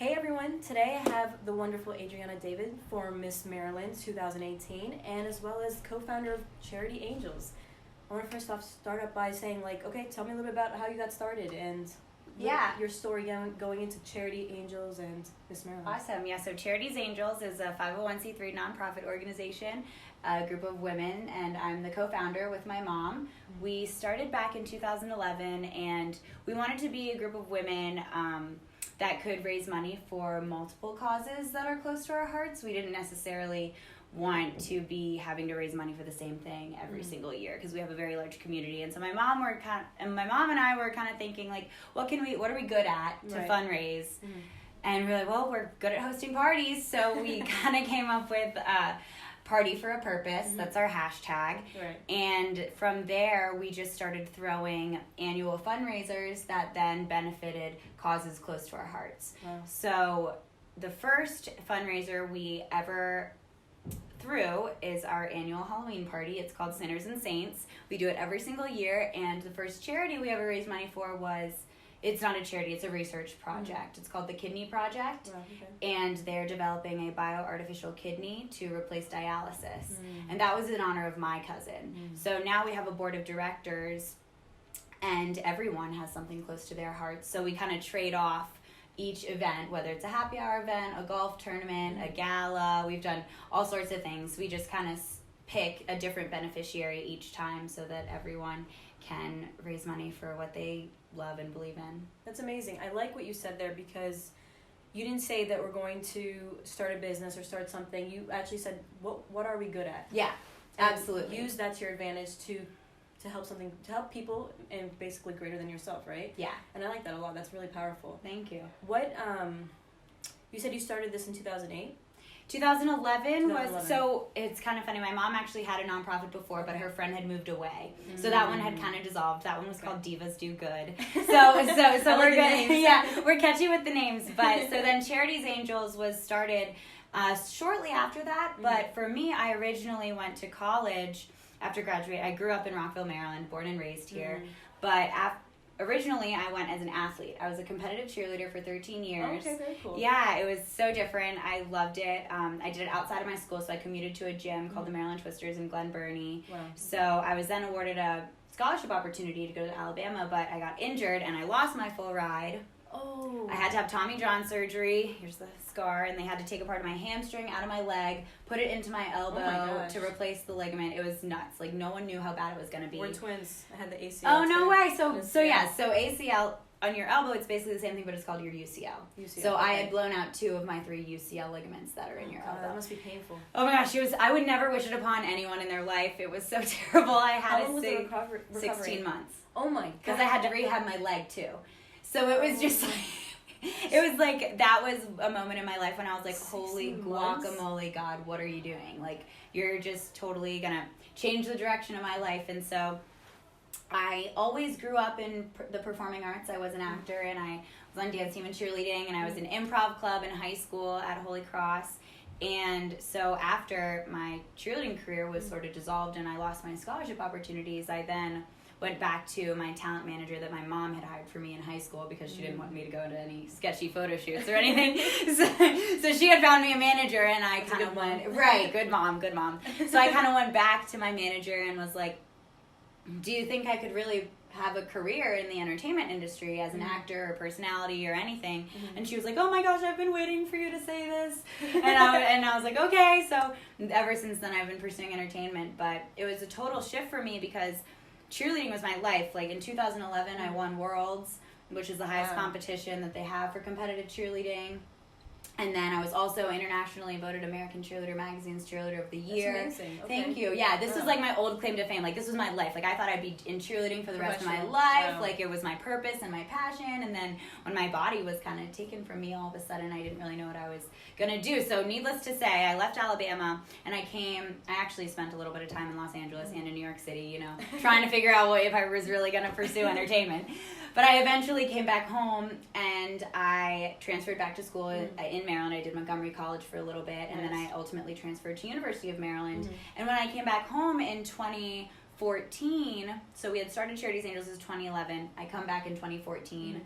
Hey everyone, today I have the wonderful Adrianna David for Miss Maryland 2018 and as well as co-founder of Charities Angels. I want to first off start up by saying okay, tell me a little bit about how you got started and your story going into Charities Angels and Miss Maryland. Awesome. Yeah, so Charities Angels is a 501c3 nonprofit organization, a group of women, and I'm the co-founder with my mom. Mm-hmm. We started back in 2011 and we wanted to be a group of women that could raise money for multiple causes that are close to our hearts. We didn't necessarily want to be having to raise money for the same thing every single year because we have a very large community. And so my mom and I were kind of thinking what are we good at to fundraise? Mm-hmm. And we're like, well, we're good at hosting parties. So we kind of came up with Party for a Purpose. Mm-hmm. That's our hashtag. Right. And from there, we just started throwing annual fundraisers that then benefited causes close to our hearts. Wow. So the first fundraiser we ever threw is our annual Halloween party. It's called Sinners and Saints. We do it every single year. And the first charity we ever raised money for it's not a charity, it's a research project. Mm-hmm. It's called the Kidney Project. Oh, okay. And they're developing a bio-artificial kidney to replace dialysis. Mm-hmm. And that was in honor of my cousin. Mm-hmm. So now we have a board of directors and everyone has something close to their hearts. So we kind of trade off each event, whether it's a happy hour event, a golf tournament, a gala. We've done all sorts of things. We just kind of pick a different beneficiary each time so that everyone can raise money for what they love and believe in. That's amazing. I like what you said there because you didn't say that we're going to start a business or start something. You actually said, what are we good at? Yeah, and absolutely. Use that to your advantage to help people and basically greater than yourself, right? Yeah. And I like that a lot. That's really powerful. Thank you. What you said you started this in 2008? 2011 was, so it's kind of funny. My mom actually had a nonprofit before, but her friend had moved away. So that one had kind of dissolved. That one was called Divas Do Good. So we're good. Yeah, we're catchy with the names. But so then Charities Angels was started shortly after that. But for me, I originally went to college after graduating. I grew up in Rockville, Maryland, born and raised here. But originally, I went as an athlete. I was a competitive cheerleader for 13 years. Okay, very cool. Yeah, it was so different. I loved it. I did it outside of my school, so I commuted to a gym called the Maryland Twisters in Glen Burnie. Wow. So I was then awarded a scholarship opportunity to go to Alabama, but I got injured and I lost my full ride. Oh. I had to have Tommy John surgery. Here's the scar. And they had to take a part of my hamstring out of my leg, put it into my elbow to replace the ligament. It was nuts. No one knew how bad it was going to be. We're twins. I had the ACL. Oh, no way. So ACL on your elbow, it's basically the same thing, but it's called your UCL. So I had blown out 2 of my 3 UCL ligaments that are in your elbow. That must be painful. Oh my gosh, I would never wish it upon anyone in their life. It was so terrible. I had How long was the recovery? 16 months. Oh my God. Because I had to rehab my leg too. So it was just it was that was a moment in my life when I was holy guacamole, God, what are you doing? You're just totally going to change the direction of my life. And so I always grew up in the performing arts. I was an actor and I was on dance team and cheerleading and I was in improv club in high school at Holy Cross. And so after my cheerleading career was sort of dissolved and I lost my scholarship opportunities, I then went back to my talent manager that my mom had hired for me in high school because she didn't want me to go to any sketchy photo shoots or anything. So she had found me a manager and I kind of went, good mom. So I kind of went back to my manager and was like, do you think I could really have a career in the entertainment industry as an actor or personality or anything? And she was like, oh my gosh, I've been waiting for you to say this. And I was like, okay. So ever since then I've been pursuing entertainment, but it was a total shift for me because cheerleading was my life. In 2011, I won Warriorz, which is the highest competition that they have for competitive cheerleading. And then I was also internationally voted American Cheerleader Magazine's Cheerleader of the Year. That's amazing. Okay. Thank you. Yeah, this was my old claim to fame. This was my life. I thought I'd be in cheerleading for the rest of my life. Wow. It was my purpose and my passion. And then when my body was kind of taken from me all of a sudden, I didn't really know what I was going to do. So needless to say, I left Alabama and I actually spent a little bit of time in Los Angeles and in New York City, trying to figure out if I was really going to pursue entertainment. But I eventually came back home and I transferred back to school in Maryland. I did Montgomery College for a little bit and then I ultimately transferred to University of Maryland. And when I came back home in 2014, so we had started Charities Angels in 2011. I come back in 2014.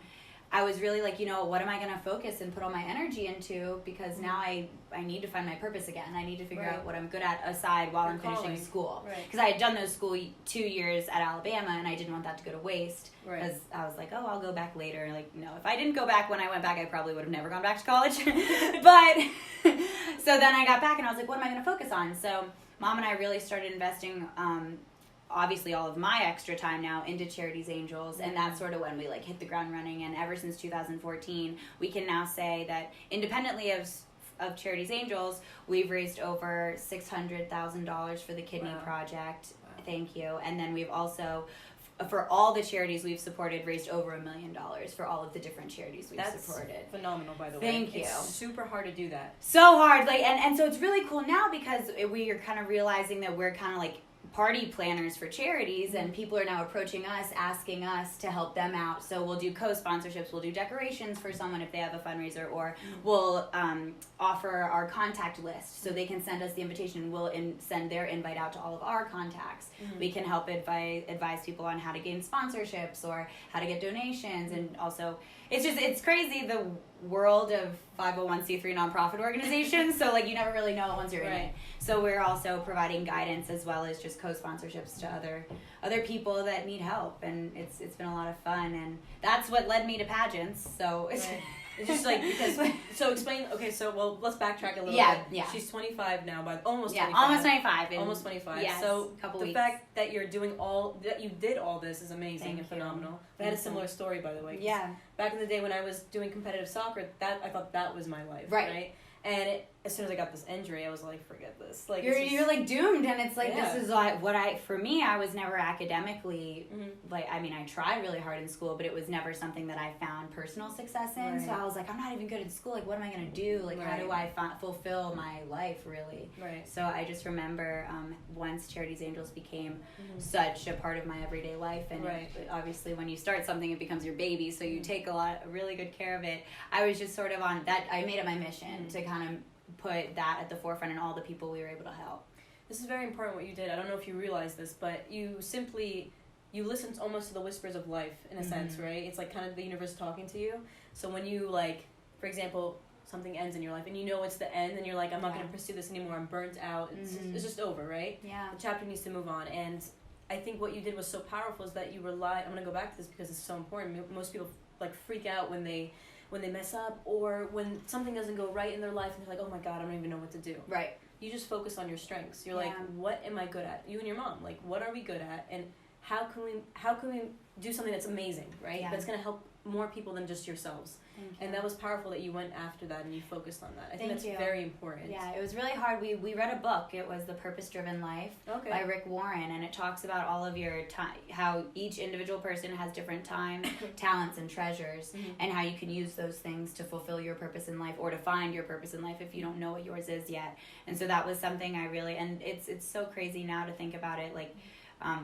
I was really like, what am I going to focus and put all my energy into? Because now I need to find my purpose again. I need to figure out what I'm good at aside while I'm finishing school. Because I had done those 2 years at Alabama, and I didn't want that to go to waste. Because I was like, I'll go back later. Like, no, if I didn't go back when I went back, I probably would have never gone back to college. But so then I got back, and I was like, what am I going to focus on? So Mom and I really started investing obviously all of my extra time now into Charities Angels, and that's sort of when we like hit the ground running. And ever since 2014, we can now say that independently of Charities Angels, we've raised over $600,000 for the kidney project. Thank you. And then we've also, for all the charities we've supported, raised over $1 million for all of the different charities we've supported. That's phenomenal, by the way. Thank you. It's super hard to do that. So hard. Like, and so it's really cool now because we are kind of realizing that we're kind of like party planners for charities, and people are now approaching us, asking us to help them out. So we'll do co-sponsorships, we'll do decorations for someone if they have a fundraiser, or we'll offer our contact list so they can send us the invitation. We'll send their invite out to all of our contacts. We can help advise people on how to gain sponsorships or how to get donations. And also, it's crazy, the world of 501c3 nonprofit organizations. So like you never really know it once you're in it. So we're also providing guidance as well as just co-sponsorships to other people that need help, and it's been a lot of fun, and that's what led me to pageants. So it's just like, because so explain. Okay, so well, let's backtrack a little bit. Yeah. She's 25 now, but almost 25. Almost 25. Almost 25. Yes, so couple the weeks. fact that you're doing that you did all this is amazing and phenomenal. I had a similar story, by the way. Yeah. Back in the day when I was doing competitive soccer, I thought that was my life. Right. And as soon as I got this injury, I was like, forget this. Like you're like doomed, and it's like this is like for me, I was never academically like, I mean, I tried really hard in school, but it was never something that I found personal success in. So I was like, I'm not even good at school. Like, what am I gonna do? Like, how do I fulfill my life really? So I just remember once Charities Angels became such a part of my everyday life, and obviously when you start something, it becomes your baby, so you take really good care of it. I was just sort of on that. I made it my mission to kind of put that at the forefront and all the people we were able to help. This is very important what you did. I don't know if you realize this, but you listened almost to the whispers of life in a sense, right? It's like kind of the universe talking to you. So when you like, for example, something ends in your life and you know it's the end and you're like, I'm not going to pursue this anymore. I'm burnt out. It's just over, right? Yeah. The chapter needs to move on. And I think what you did was so powerful is that you rely, I'm going to go back to this because it's so important. Most people like freak out when they mess up or when something doesn't go right in their life and they're like, oh my God, I don't even know what to do. Right. You just focus on your strengths. You're like, what am I good at? You and your mom, like, what are we good at? And how can we do something that's amazing, right? That's going to help more people than just yourselves. And that was powerful that you went after that and you focused on that. I think that's very important. Yeah, it was really hard. We read a book. It was The Purpose-Driven Life by Rick Warren, and it talks about all of your time, how each individual person has different time, talents, and treasures, and how you can use those things to fulfill your purpose in life or to find your purpose in life if you don't know what yours is yet. And so that was something I really, and it's so crazy now to think about it, like,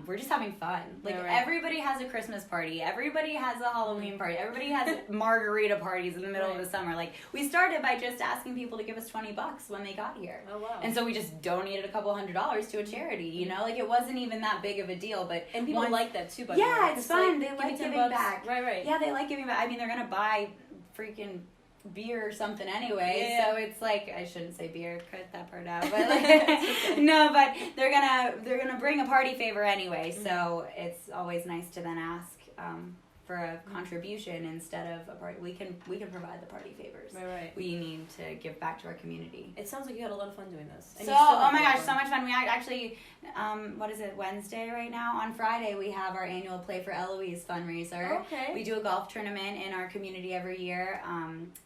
we're just having fun. Like, everybody has a Christmas party. Everybody has a Halloween party. Everybody has margarita parties in the middle of the summer. Like, we started by just asking people to give us $20 when they got here. Oh, wow. And so we just donated a couple $100s to a charity, you know? Like, it wasn't even that big of a deal, but... And people like that, too, by the way. Yeah, it's fun. Like, they like giving back. Right. Yeah, they like giving back. I mean, they're going to buy freaking beer or something anyway, so it's like, I shouldn't say beer, cut that part out, but like, no, but they're gonna bring a party favor anyway, so it's always nice to then ask for a contribution instead of a party. We can provide the party favors. Right. We need to give back to our community. It sounds like you had a lot of fun doing this. And oh my gosh, so much fun. We actually, what is it, Wednesday right now? On Friday, we have our annual Play for Eloise fundraiser. Okay. We do a golf tournament in our community every year,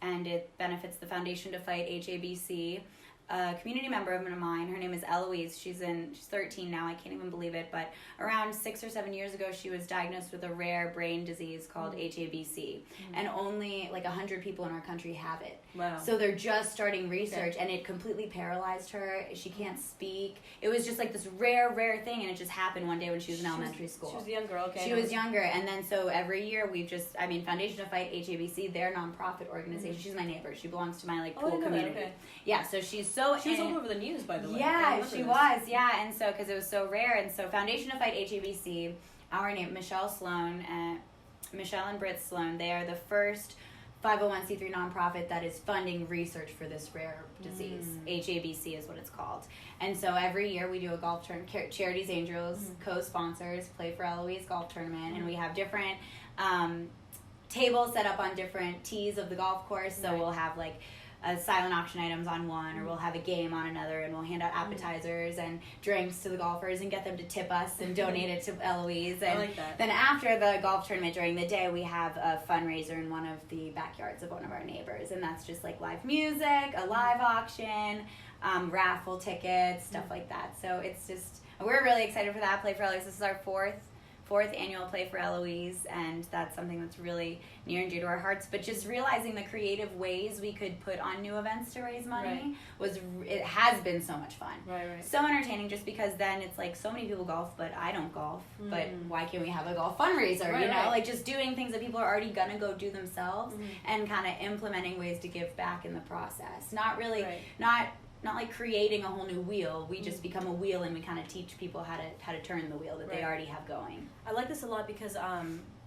and it benefits the Foundation to Fight HABC. A community member of mine, her name is Eloise. She's 13 now. I can't even believe it. But around 6 or 7 years ago, she was diagnosed with a rare brain disease called HABC. And only like 100 people in our country have it. Wow. So they're just starting research, and it completely paralyzed her. She can't speak. It was just like this rare thing, and it just happened one day when she was in elementary school. She was a young girl, okay. She was younger, and then so every year Foundation to Fight HABC, their nonprofit organization. She's my neighbor. She belongs to my like pool community. Okay. Yeah, so she was all over the news, by the way. Yeah, she was. Yeah, and so because it was so rare, and so Foundation to Fight HABC, our name Michelle Sloan, Michelle and Britt Sloan. They are the first 501c3 nonprofit that is funding research for this rare disease. HABC is what it's called. And so every year we do a golf tournament. Charities Angels co-sponsors Play for Eloise golf tournament, and we have different tables set up on different tees of the golf course. So we'll have like silent auction items on one, or we'll have a game on another, and we'll hand out appetizers and drinks to the golfers and get them to tip us and donate it to Eloise. And I like that. then after the golf tournament during the day, we have a fundraiser in one of the backyards of one of our neighbors, and that's just like live music, a live auction, raffle tickets, stuff like that. So it's just, we're really excited for that. Play for Eloise. This is our fourth annual Play for Eloise, and that's something that's really near and dear to our hearts. But just realizing the creative ways we could put on new events to raise money it has been so much fun. Right. So entertaining, just because then it's like so many people golf, but I don't golf. But why can't we have a golf fundraiser? Right, you know, right. like just doing things that people are already gonna go do themselves, and kind of implementing ways to give back in the process. Not really, not like creating a whole new wheel. We just become a wheel, and we kind of teach people how to turn the wheel that they already have going. I like this a lot because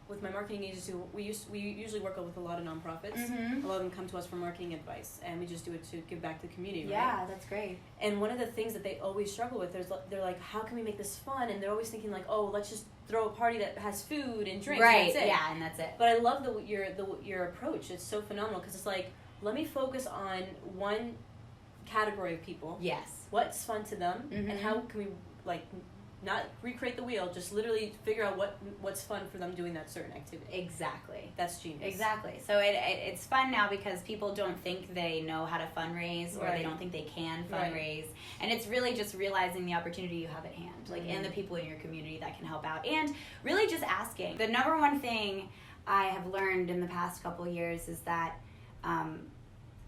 with my marketing agency, we usually work with a lot of nonprofits. A lot of them come to us for marketing advice, and we just do it to give back to the community. Yeah, that's great. And one of the things that they always struggle with, they're like, how can we make this fun? And they're always thinking like, oh, let's just throw a party that has food and drinks. Right. And that's it. Yeah, and that's it. But I love your approach. It's so phenomenal because it's like, let me focus on one category of people. Yes. What's fun to them, and how can we like not recreate the wheel, just literally figure out what's fun for them doing that certain activity. Exactly. That's genius. Exactly. So it's fun now because people don't think they know how to fundraise, or they don't think they can fundraise. And it's really just realizing the opportunity you have at hand, like and the people in your community that can help out, and really just asking. The number one thing I have learned in the past couple of years is that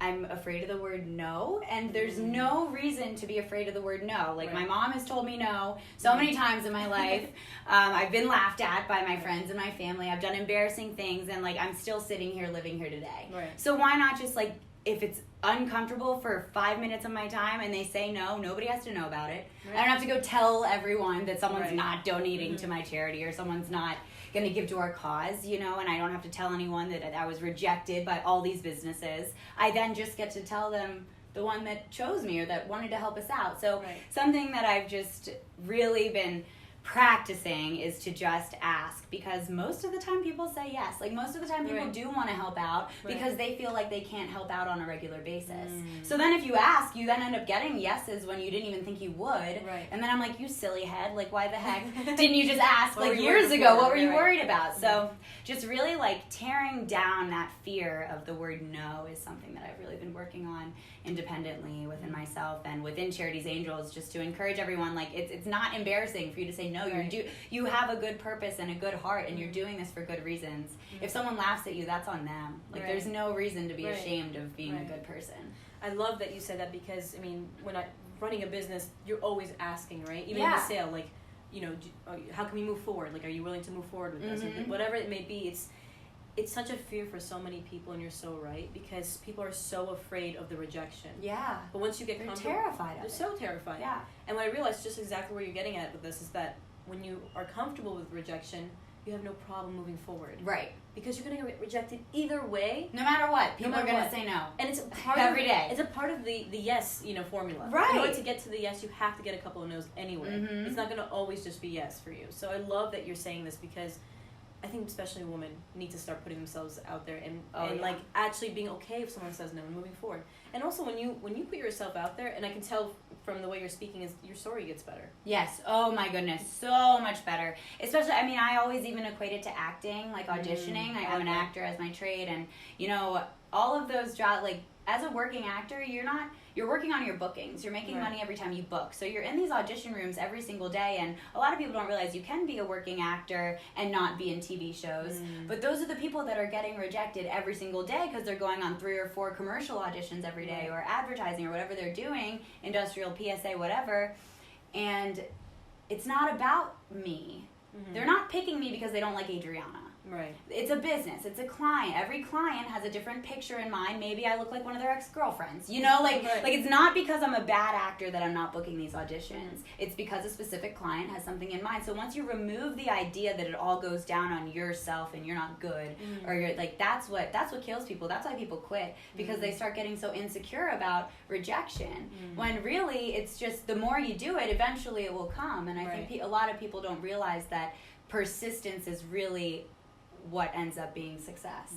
I'm afraid of the word no, and there's no reason to be afraid of the word no. Like my mom has told me no so many times in my life. I've been laughed at by my friends and my family. I've done embarrassing things, and like I'm still sitting here living here today. So why not just like, if it's uncomfortable for 5 minutes of my time and they say no, nobody has to know about it. I don't have to go tell everyone that someone's not donating to my charity, or someone's not going to give to our cause, you know, and I don't have to tell anyone that I was rejected by all these businesses. I then just get to tell them the one that chose me or that wanted to help us out. So something that I've just really been practicing is to just ask, because most of the time people say yes. Like most of the time people do want to help out because they feel like they can't help out on a regular basis. So then if you ask, you then end up getting yeses when you didn't even think you would. And then I'm like, you silly head, like why the heck didn't you just ask like years ago? What were you worried about? So just really like tearing down that fear of the word no is something that I've really been working on independently within myself and within Charities Angels, just to encourage everyone. Like it's not embarrassing for you to say no. You have a good purpose and a good heart, and you're doing this for good reasons. If someone laughs at you, that's on them. Like there's no reason to be ashamed of being a good person. I love that you said that, because I mean, when running a business, you're always asking, right? Even in the sale, like, you know, how can we move forward? Like, are you willing to move forward with this? And whatever it may be, it's such a fear for so many people, and you're so right, because people are so afraid of the rejection. Yeah. But once you get comfortable, terrified of they're it. so terrified. Yeah. And what I realized, just exactly where you're getting at with this, is that when you are comfortable with rejection, you have no problem moving forward. Right. Because you're going to get rejected either way. No matter what. People are going to say no. And it's a part every day. It's a part of the yes, formula. Right. In order to get to the yes, you have to get a couple of no's anyway. It's not going to always just be yes for you. So I love that you're saying this, because I think especially women need to start putting themselves out there and like actually being okay if someone says no and moving forward. And also when you put yourself out there, and I can tell from the way you're speaking, is your story gets better. Yes. Oh my goodness, so much better. Especially, I mean, I always even equate it to acting, like auditioning. I'm an actor as my trade, and you know, all of those jobs, like as a working actor, you're working on your bookings. You're making money every time you book. So you're in these audition rooms every single day, and a lot of people don't realize you can be a working actor and not be in TV shows. But those are the people that are getting rejected every single day because they're going on 3 or 4 commercial auditions every day, or advertising, or whatever they're doing, industrial, PSA, whatever. And it's not about me. They're not picking me because they don't like Adrianna. Right. It's a business. It's a client. Every client has a different picture in mind. Maybe I look like one of their ex-girlfriends. You know, like it's not because I'm a bad actor that I'm not booking these auditions. It's because a specific client has something in mind. So once you remove the idea that it all goes down on yourself and you're not good, or you're like, that's what kills people. That's why people quit, because they start getting so insecure about rejection. When really it's just the more you do it, eventually it will come. And I think a lot of people don't realize that persistence is really what ends up being success.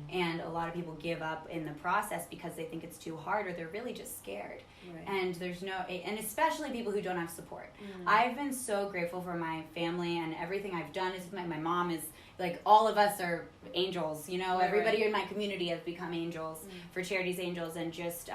And a lot of people give up in the process because they think it's too hard, or they're really just scared. And there's no, and especially people who don't have support. I've been so grateful for my family, and everything I've done is my mom is like, all of us are angels, you know, everybody in my community has become angels for Charities Angels, and just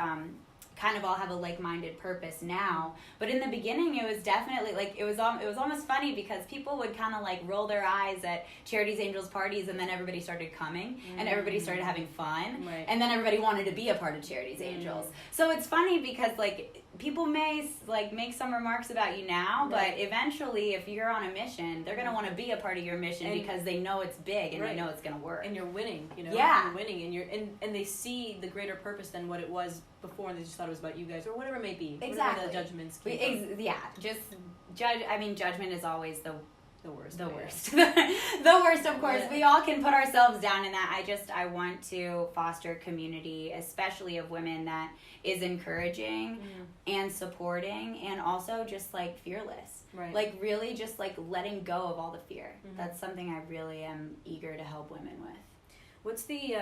kind of all have a like-minded purpose now. But in the beginning, it was definitely like, it was almost funny, because people would kind of like roll their eyes at Charities Angels parties, and then everybody started coming and everybody started having fun, and then everybody wanted to be a part of Charities Angels. So it's funny because like people may like make some remarks about you now, but eventually if you're on a mission, they're going to want to be a part of your mission, because they know it's big and they know it's going to work. And you're winning, you know? You're winning, and and they see the greater purpose than what it was before, and they just thought it was about you guys, or whatever it may be. Exactly. Whatever the judgments came from. Just judgment is always the worst. The worst, of course. We all can put ourselves down in that. I want to foster a community, especially of women, that is encouraging and supporting, and also just like fearless. Like really just like letting go of all the fear. That's something I really am eager to help women with. What's the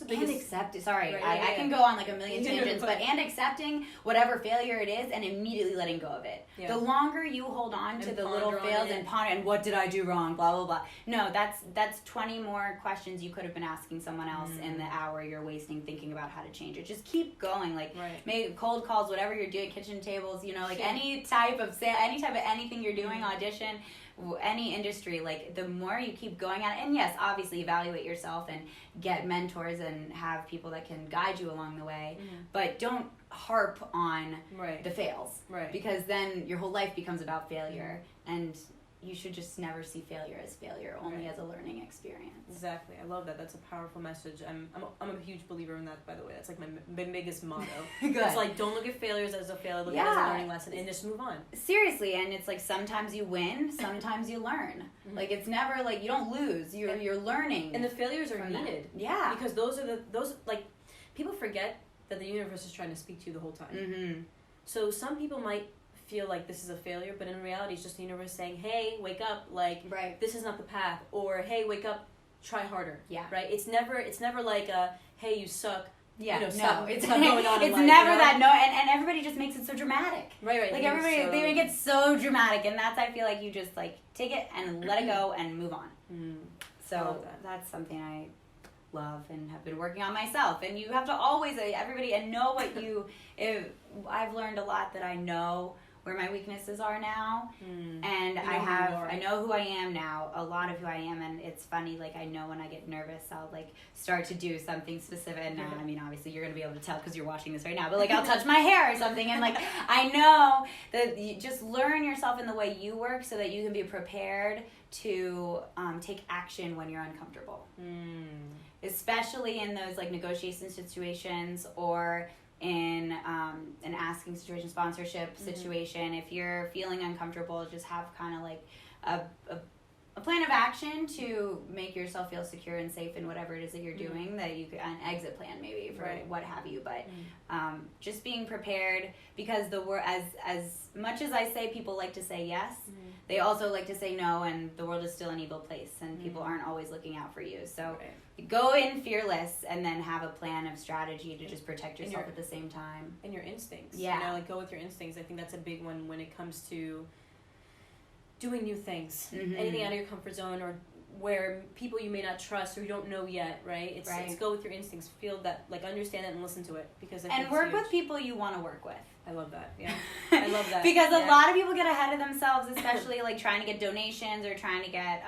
biggest... And accepting, I can go on like a million tangents, but and accepting whatever failure it is, and immediately letting go of it. The longer you hold on to the little fails and ponder, and what did I do wrong, blah, blah, blah. No, that's 20 more questions you could have been asking someone else in the hour you're wasting thinking about how to change it. Just keep going, like maybe cold calls, whatever you're doing, kitchen tables, you know, like any type of anything you're doing, audition, any industry, like the more you keep going at it, and yes, obviously evaluate yourself and get mentors and have people that can guide you along the way, but don't harp on the fails, because then your whole life becomes about failure, and you should just never see failure as failure, only as a learning experience. Exactly. I love that. That's a powerful message. I'm a huge believer in that, by the way. That's like my biggest motto. It's like, don't look at failures as a failure, look at it as a learning lesson, and just move on. Seriously, and it's like sometimes you win, sometimes you learn. Like it's never like you don't lose. You're learning. And the failures are needed. Yeah. Because those like people forget that the universe is trying to speak to you the whole time. So some people might feel like this is a failure, but in reality it's just the universe saying, hey, wake up, like this is not the path, or hey, wake up, try harder. It's never like a hey, you suck. It's not going on. It's in life, never that. No, and everybody just makes it so dramatic. Like everybody, they make it so dramatic, and that's, I feel like you just like take it and let it go and move on. So that's something I love and have been working on myself. And you have to always everybody and know what you. I've learned a lot that I know where my weaknesses are now, and I know who I am now, a lot of who I am, and it's funny, like I know when I get nervous I'll like start to do something specific, and I mean obviously you're gonna be able to tell because you're watching this right now, but like I'll touch my hair or something, and like I know that you just learn yourself in the way you work so that you can be prepared to take action when you're uncomfortable, especially in those like negotiation situations, or in an asking situation, sponsorship situation. If you're feeling uncomfortable, just have kind of like a plan of action to make yourself feel secure and safe in whatever it is that you're doing, that you could, an exit plan maybe for what have you, but just being prepared, because as much as I say people like to say yes, they also like to say no, and the world is still an evil place, and people aren't always looking out for you. So go in fearless, and then have a plan of strategy to just protect yourself at the same time. And your instincts. You know, like go with your instincts. I think that's a big one when it comes to doing new things. Anything out of your comfort zone, or where people you may not trust or you don't know yet, right? It's go with your instincts. Feel that, like understand it and listen to it. Because I think and work with people you want to work with. I love that. Yeah, I love that. Because a lot of people get ahead of themselves, especially like trying to get donations or trying to get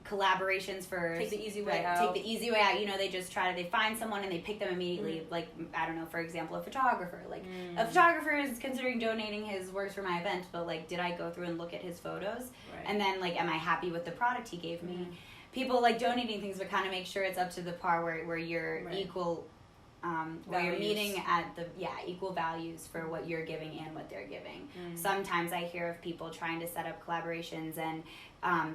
collaborations for take the easy way out. Take the easy way out. You know, they just they find someone and they pick them immediately. Like, I don't know, for example, a photographer. Like a photographer is considering donating his works for my event, but like, did I go through and look at his photos? And then like, am I happy with the product he gave me? people like donating things, but kind of make sure it's up to the par where you're equal, where you're meeting at the equal values for what you're giving and what they're giving. Sometimes I hear of people trying to set up collaborations and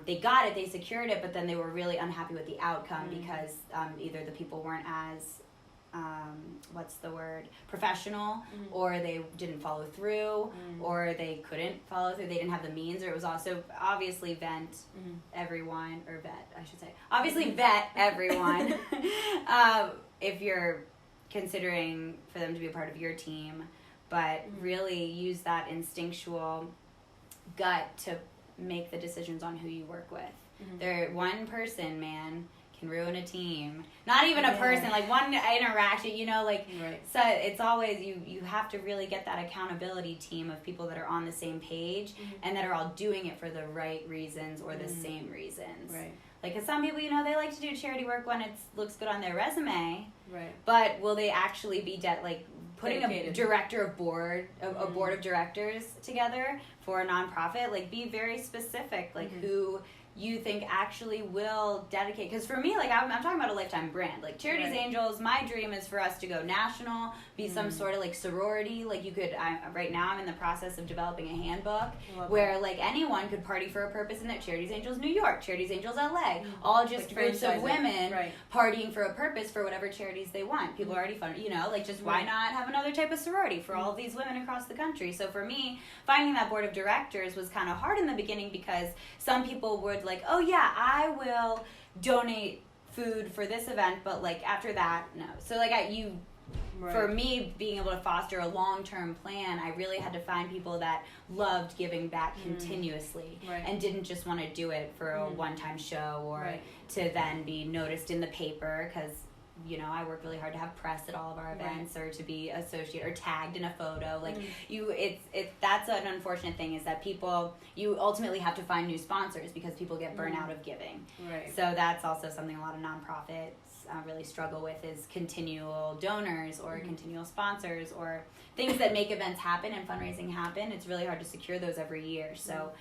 they got it, they secured it, but then they were really unhappy with the outcome because either the people weren't as professional, or they didn't follow through, or they couldn't follow through, they didn't have the means, or it was also obviously vet everyone if you're considering for them to be a part of your team, but really use that instinctual gut to make the decisions on who you work with. They're one person, man, can ruin a team. Not even a person, like one interaction, so it's always, you have to really get that accountability team of people that are on the same page and that are all doing it for the right reasons or the same reasons. Right. Like, because some people, they like to do charity work when it looks good on their resume. Right. But will they actually be putting dedicated. A board of directors together for a nonprofit? Like, be very specific, who you think actually will dedicate, because for me, I'm talking about a lifetime brand. Like Charities Angels, my dream is for us to go national, be some sort of sorority. Right now I'm in the process of developing a handbook where anyone could party for a purpose in that. Charities Angels New York, Charities Angels LA, all just groups of women partying for a purpose for whatever charities they want. People are already fun, why not have another type of sorority for all of these women across the country? So for me, finding that board of directors was kind of hard in the beginning, because some people would oh yeah, I will donate food for this event, but after that, no. So for me, being able to foster a long-term plan, I really had to find people that loved giving back continuously and didn't just want to do it for a one-time show or to then be noticed in the paper, because I work really hard to have press at all of our events or to be associated or tagged in a photo. That's an unfortunate thing, is that you ultimately have to find new sponsors because people get burnt out of giving. Right. So that's also something a lot of nonprofits really struggle with, is continual donors or continual sponsors or things that make events happen and fundraising happen. It's really hard to secure those every year. So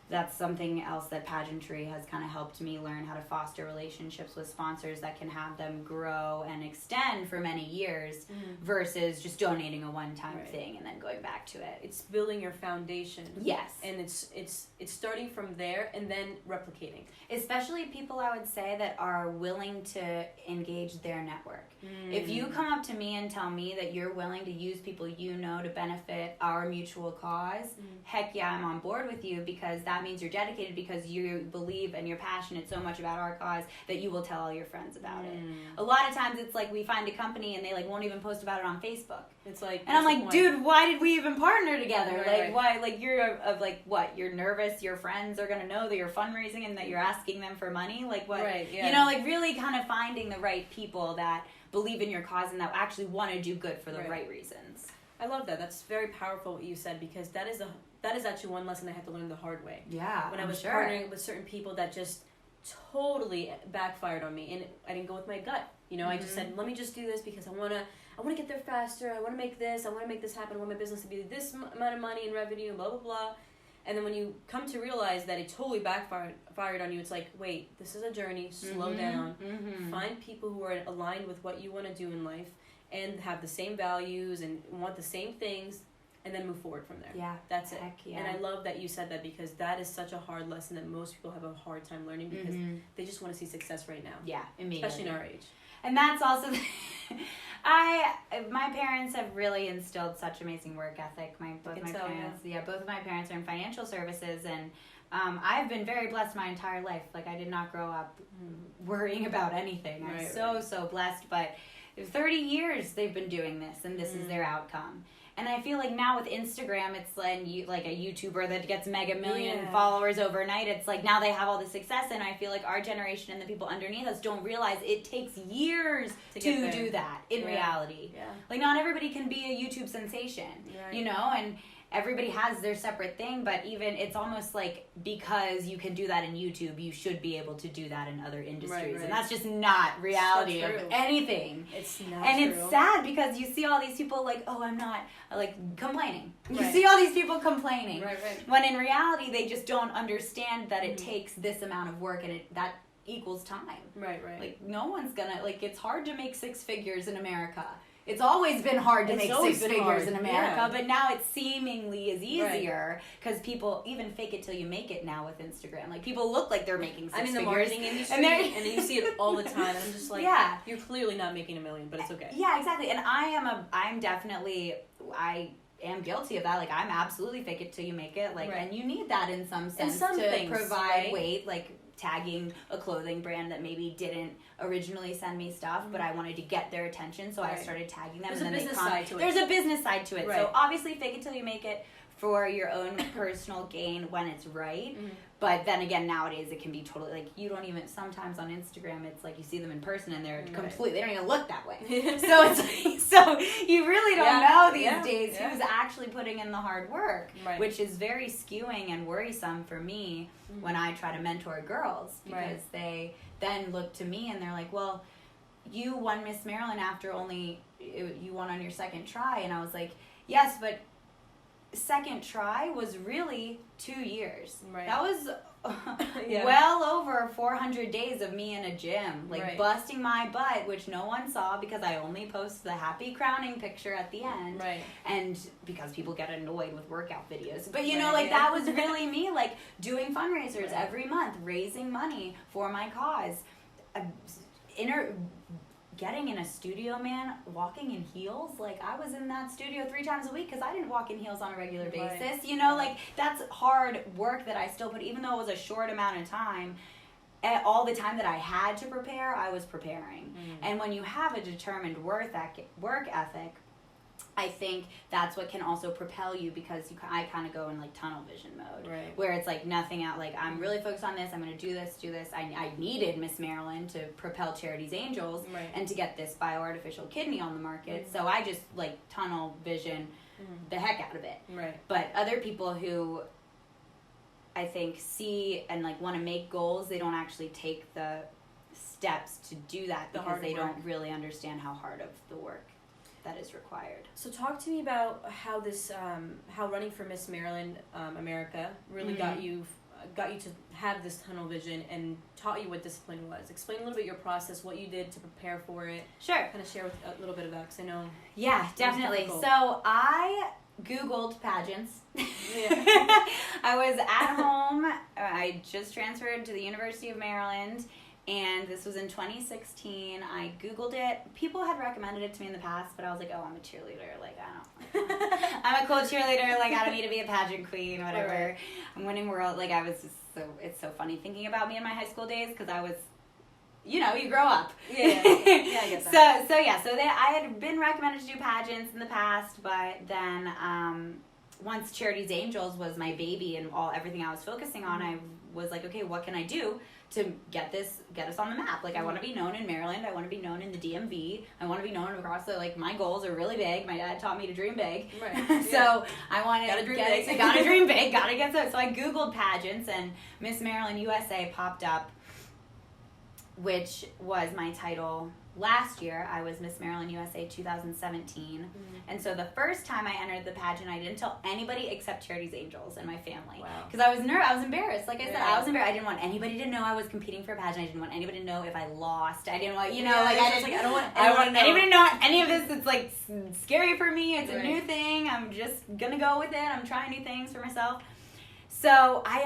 that's something else that pageantry has kind of helped me learn, how to foster relationships with sponsors that can have them grow and extend for many years versus just donating a one-time thing and then going back to it. It's building your foundation. Yes. And it's starting from there and then replicating. Especially people, I would say, that are willing to engage their network. If you come up to me and tell me that you're willing to use people to benefit our mutual cause, heck yeah, I'm on board with you, because that means you're dedicated, because you believe and you're passionate so much about our cause that you will tell all your friends about it. A lot of times it's we find a company and they won't even post about it on Facebook. It's and I'm dude, why did we even partner together? Why? You're what? You're nervous your friends are gonna know that you're fundraising and that you're asking them for money? What? Right, yeah. Really kind of finding the right people that believe in your cause and that actually want to do good for the right reasons. I love that. That's very powerful what you said, because that is actually one lesson I had to learn the hard way. Yeah, when I was partnering with certain people that just totally backfired on me, and I didn't go with my gut. I just said, let me just do this because I want to get there faster. I want to make this. I want to make this happen. I want my business to be this amount of money in revenue, blah, blah, blah. And then when you come to realize that it totally backfired on you, it's wait, this is a journey. Slow down. Find people who are aligned with what you want to do in life and have the same values and want the same things, and then move forward from there. Yeah. That's it. Heck yeah. And I love that you said that, because that is such a hard lesson that most people have a hard time learning, because they just want to see success right now. Yeah, immediately. Especially in our age. And that's also my parents have really instilled such amazing work ethic. Both of my parents are in financial services, and I've been very blessed my entire life. I did not grow up worrying about anything. I'm so blessed, but 30 years they've been doing this, and this is their outcome. And I feel now with Instagram, it's a YouTuber that gets mega million followers overnight. It's now they have all the success, and I feel our generation and the people underneath us don't realize it takes years to do that in reality. Yeah. Not everybody can be a YouTube sensation, and everybody has their separate thing, but even it's almost because you can do that in YouTube, you should be able to do that in other industries. Right. And that's just not reality of anything. It's not true. It's sad, because you see all these people I'm not, complaining. You see all these people complaining. Right. When in reality, they just don't understand that it takes this amount of work, and that equals time. Right. Like, no one's gonna, like, it's hard to make 6 figures in America. It's always been hard to make 6 figures in America, but now it seemingly is easier because people even fake it till you make it now with Instagram. Like, people look like they're making 6 figures. I'm in the marketing industry, and you see it all the time. I'm just like, you're clearly not making $1 million, but it's okay. Yeah, exactly. And I am guilty of that. Like, I'm absolutely fake it till you make it. Like, and you need that in some sense to provide weight, like tagging a clothing brand that maybe didn't originally send me stuff, but I wanted to get their attention, so I started tagging them. There's and a then business side to it. There's a business side to it. Right. So obviously fake it till you make it for your own personal gain when it's right. But then again, nowadays it can be totally, like, you don't even, sometimes on Instagram it's like you see them in person and they're completely, they don't even look that way. So it's like, so you really don't know these days who's actually putting in the hard work, which is very skewing and worrisome for me when I try to mentor girls, because they then look to me and they're like, well, you won Miss Maryland after you won on your second try. And I was like, yes, but second try was really 2 years. That was well over 400 days of me in a gym, like busting my butt, which no one saw because I only post the happy crowning picture at the end, and because people get annoyed with workout videos. But you know, like, that was really me, like, doing fundraisers every month, raising money for my cause, getting in a studio, man, walking in heels. Like, I was in that studio 3 times a week because I didn't walk in heels on a regular basis. You know, like, that's hard work that I still put, even though it was a short amount of time. All the time that I had to prepare, I was preparing. And when you have a determined work ethic, I think that's what can also propel you, because I kind of go in, like, tunnel vision mode, where it's like nothing out, like, I'm really focused on this, I'm going to do this. I needed Miss Maryland to propel Charities Angels and to get this bioartificial kidney on the market, so I just, like, tunnel vision the heck out of it. But other people who I think see and, like, want to make goals, they don't actually take the steps to do that because they don't really understand how hard of the work that is required. So talk to me about how this, how running for Miss Maryland America really got you to have this tunnel vision and taught you what discipline was. Explain a little bit your process, what you did to prepare for it. Sure. Kind of share with a little bit of that, because I know. Yeah, definitely. So I Googled pageants. I was at home. I just transferred to the University of Maryland. And this was in 2016. I Googled it. People had recommended it to me in the past, but I was like, oh, I'm a cheerleader. Like, I don't. I'm a cool cheerleader. Like, I don't need to be a pageant queen, whatever. I'm winning world. Like, I was just it's so funny thinking about me in my high school days, because I was, you know, you grow up. Yeah, I get that. So I had been recommended to do pageants in the past, but then once Charities Angels was my baby and everything I was focusing on, I was like, okay, what can I do to get us on the map? Like, I want to be known in Maryland. I want to be known in the DMV. I want to be known across like, my goals are really big. My dad taught me to dream big. So I want to gotta dream big, gotta get so I Googled pageants, and Miss Maryland USA popped up, which was my title. Last year, I was Miss Maryland USA 2017. And so the first time I entered the pageant, I didn't tell anybody except Charities Angels and my family. Because I was I was embarrassed. Like I said, I was embarrassed. I didn't want anybody to know I was competing for a pageant. I didn't want anybody to know if I lost. I didn't want, I don't want anybody to know any of this. It's, like, scary for me. It's a new thing. I'm just going to go with it. I'm trying new things for myself. So I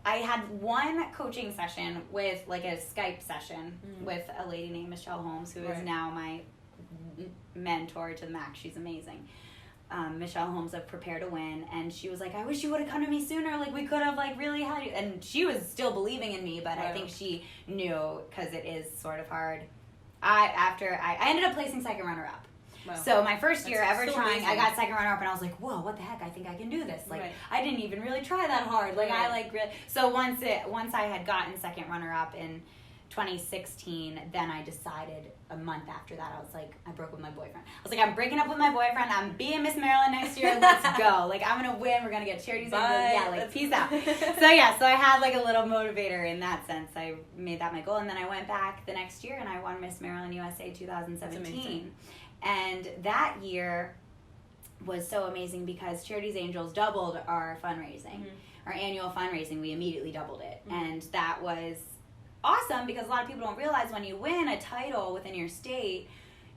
had one coaching session with, like, a Skype session with a lady named Michelle Holmes, who is now my mentor to the max. She's amazing. Michelle Holmes of Prepare to Win, and she was like, I wish you would have come to me sooner. Like, we could have, like, really had you. And she was still believing in me, but I think she knew, because it is sort of hard. I ended up placing second runner-up. Wow. So my first year ever trying, amazing. I got second runner-up, and I was like, whoa, what the heck? I think I can do this. Like, I didn't even really try that hard. Like, so once I had gotten second runner-up in 2016, then I decided a month after that, I was like, I broke with my boyfriend. I was like, I'm breaking up with my boyfriend. I'm being Miss Maryland next year. Let's go. Like, I'm going to win. We're going to get Charities Angels. Yeah, like, peace out. So I had, like, a little motivator in that sense. I made that my goal. And then I went back the next year, and I won Miss Maryland USA 2017. And that year was so amazing because Charities Angels doubled our fundraising, our annual fundraising. We immediately doubled it. And that was awesome because a lot of people don't realize when you win a title within your state,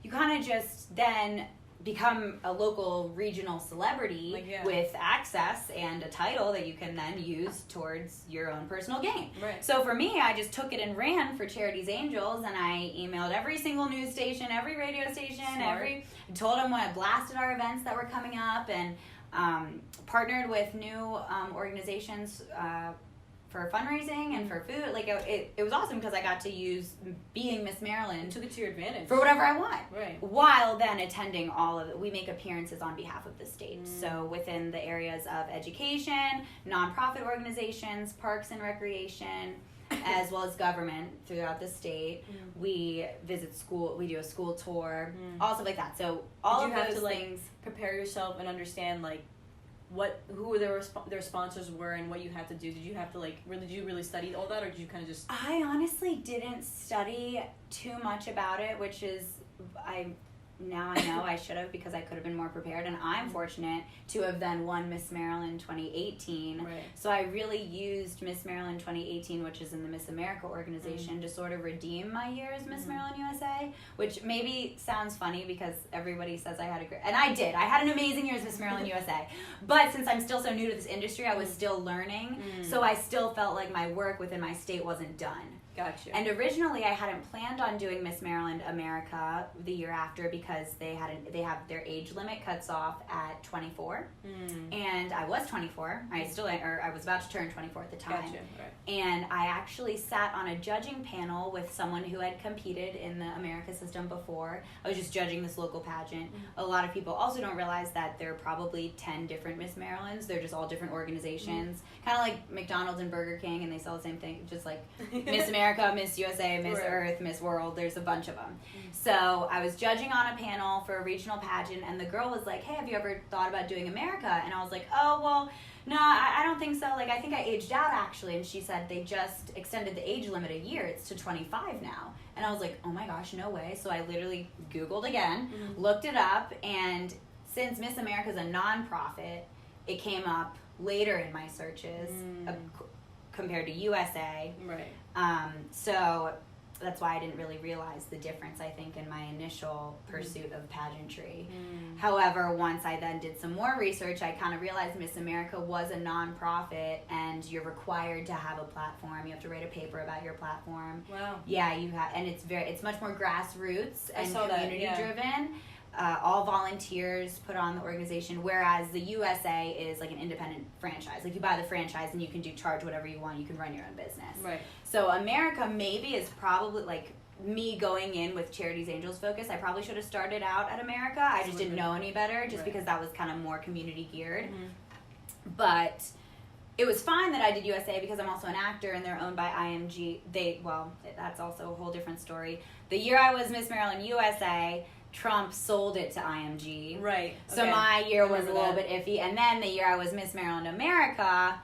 you kind of just then become a local regional celebrity with access and a title that you can then use towards your own personal gain. Right. So for me, I just took it and ran for Charities Angels, and I emailed every single news station, every radio station, told them what I blasted our events that were coming up, and partnered with new organizations for fundraising and for food. Like it was awesome because I got to use being Miss Maryland. You took it to your advantage. For whatever I want. Right. While then attending all of it. We make appearances on behalf of the state. So within the areas of education, nonprofit organizations, parks and recreation, as well as government throughout the state. We visit school, we do a school tour, all stuff like that. So all of those things. Prepare yourself and understand who their sponsors were and what you had to do. Did you have to did you really study all that, or did you kind of just? I honestly didn't study too much about it, which is now I know I should have, because I could have been more prepared, and I'm fortunate to have then won Miss Maryland 2018. Right. So I really used Miss Maryland 2018, which is in the Miss America organization, to sort of redeem my year as Miss Maryland USA, which maybe sounds funny because everybody says I had a great, and I did. I had an amazing year as Miss Maryland USA. But since I'm still so new to this industry, I was still learning, so I still felt like my work within my state wasn't done. Gotcha. And originally, I hadn't planned on doing Miss Maryland America the year after because they have their age limit cuts off at 24, and I was 24. I was about to turn 24 at the time. Gotcha. Right. And I actually sat on a judging panel with someone who had competed in the America system before. I was just judging this local pageant. A lot of people also don't realize that there are probably 10 different Miss Marylands. They're just all different organizations, kind of like McDonald's and Burger King, and they sell the same thing, just like Miss America, Miss USA, Miss Earth, Miss World. There's a bunch of them. So I was judging on a panel for a regional pageant, and the girl was like, hey, have you ever thought about doing America? And I was like, oh, well, no, I don't think so. Like, I think I aged out, actually. And she said they just extended the age limit a year. It's to 25 now. And I was like, oh my gosh, no way. So I literally Googled again, looked it up, and since Miss America is a nonprofit, it came up later in my searches compared to USA. Right. So that's why I didn't really realize the difference, I think, in my initial pursuit of pageantry. However, once I then did some more research, I kind of realized Miss America was a nonprofit, and you're required to have a platform. You have to write a paper about your platform. Wow. Yeah, you have, and it's much more grassroots and community driven. All volunteers put on the organization, whereas the USA is like an independent franchise. Like, you buy the franchise and you can charge whatever you want. You can run your own business. Right. So America maybe is probably like me going in with Charities Angels focus. I probably should have started out at America. I just didn't know any better, just because that was kind of more community geared. But it was fine that I did USA because I'm also an actor, and they're owned by IMG. That's also a whole different story. The year I was Miss Maryland USA, Trump sold it to IMG. Right. So my year was a little bit iffy. And then the year I was Miss Maryland America,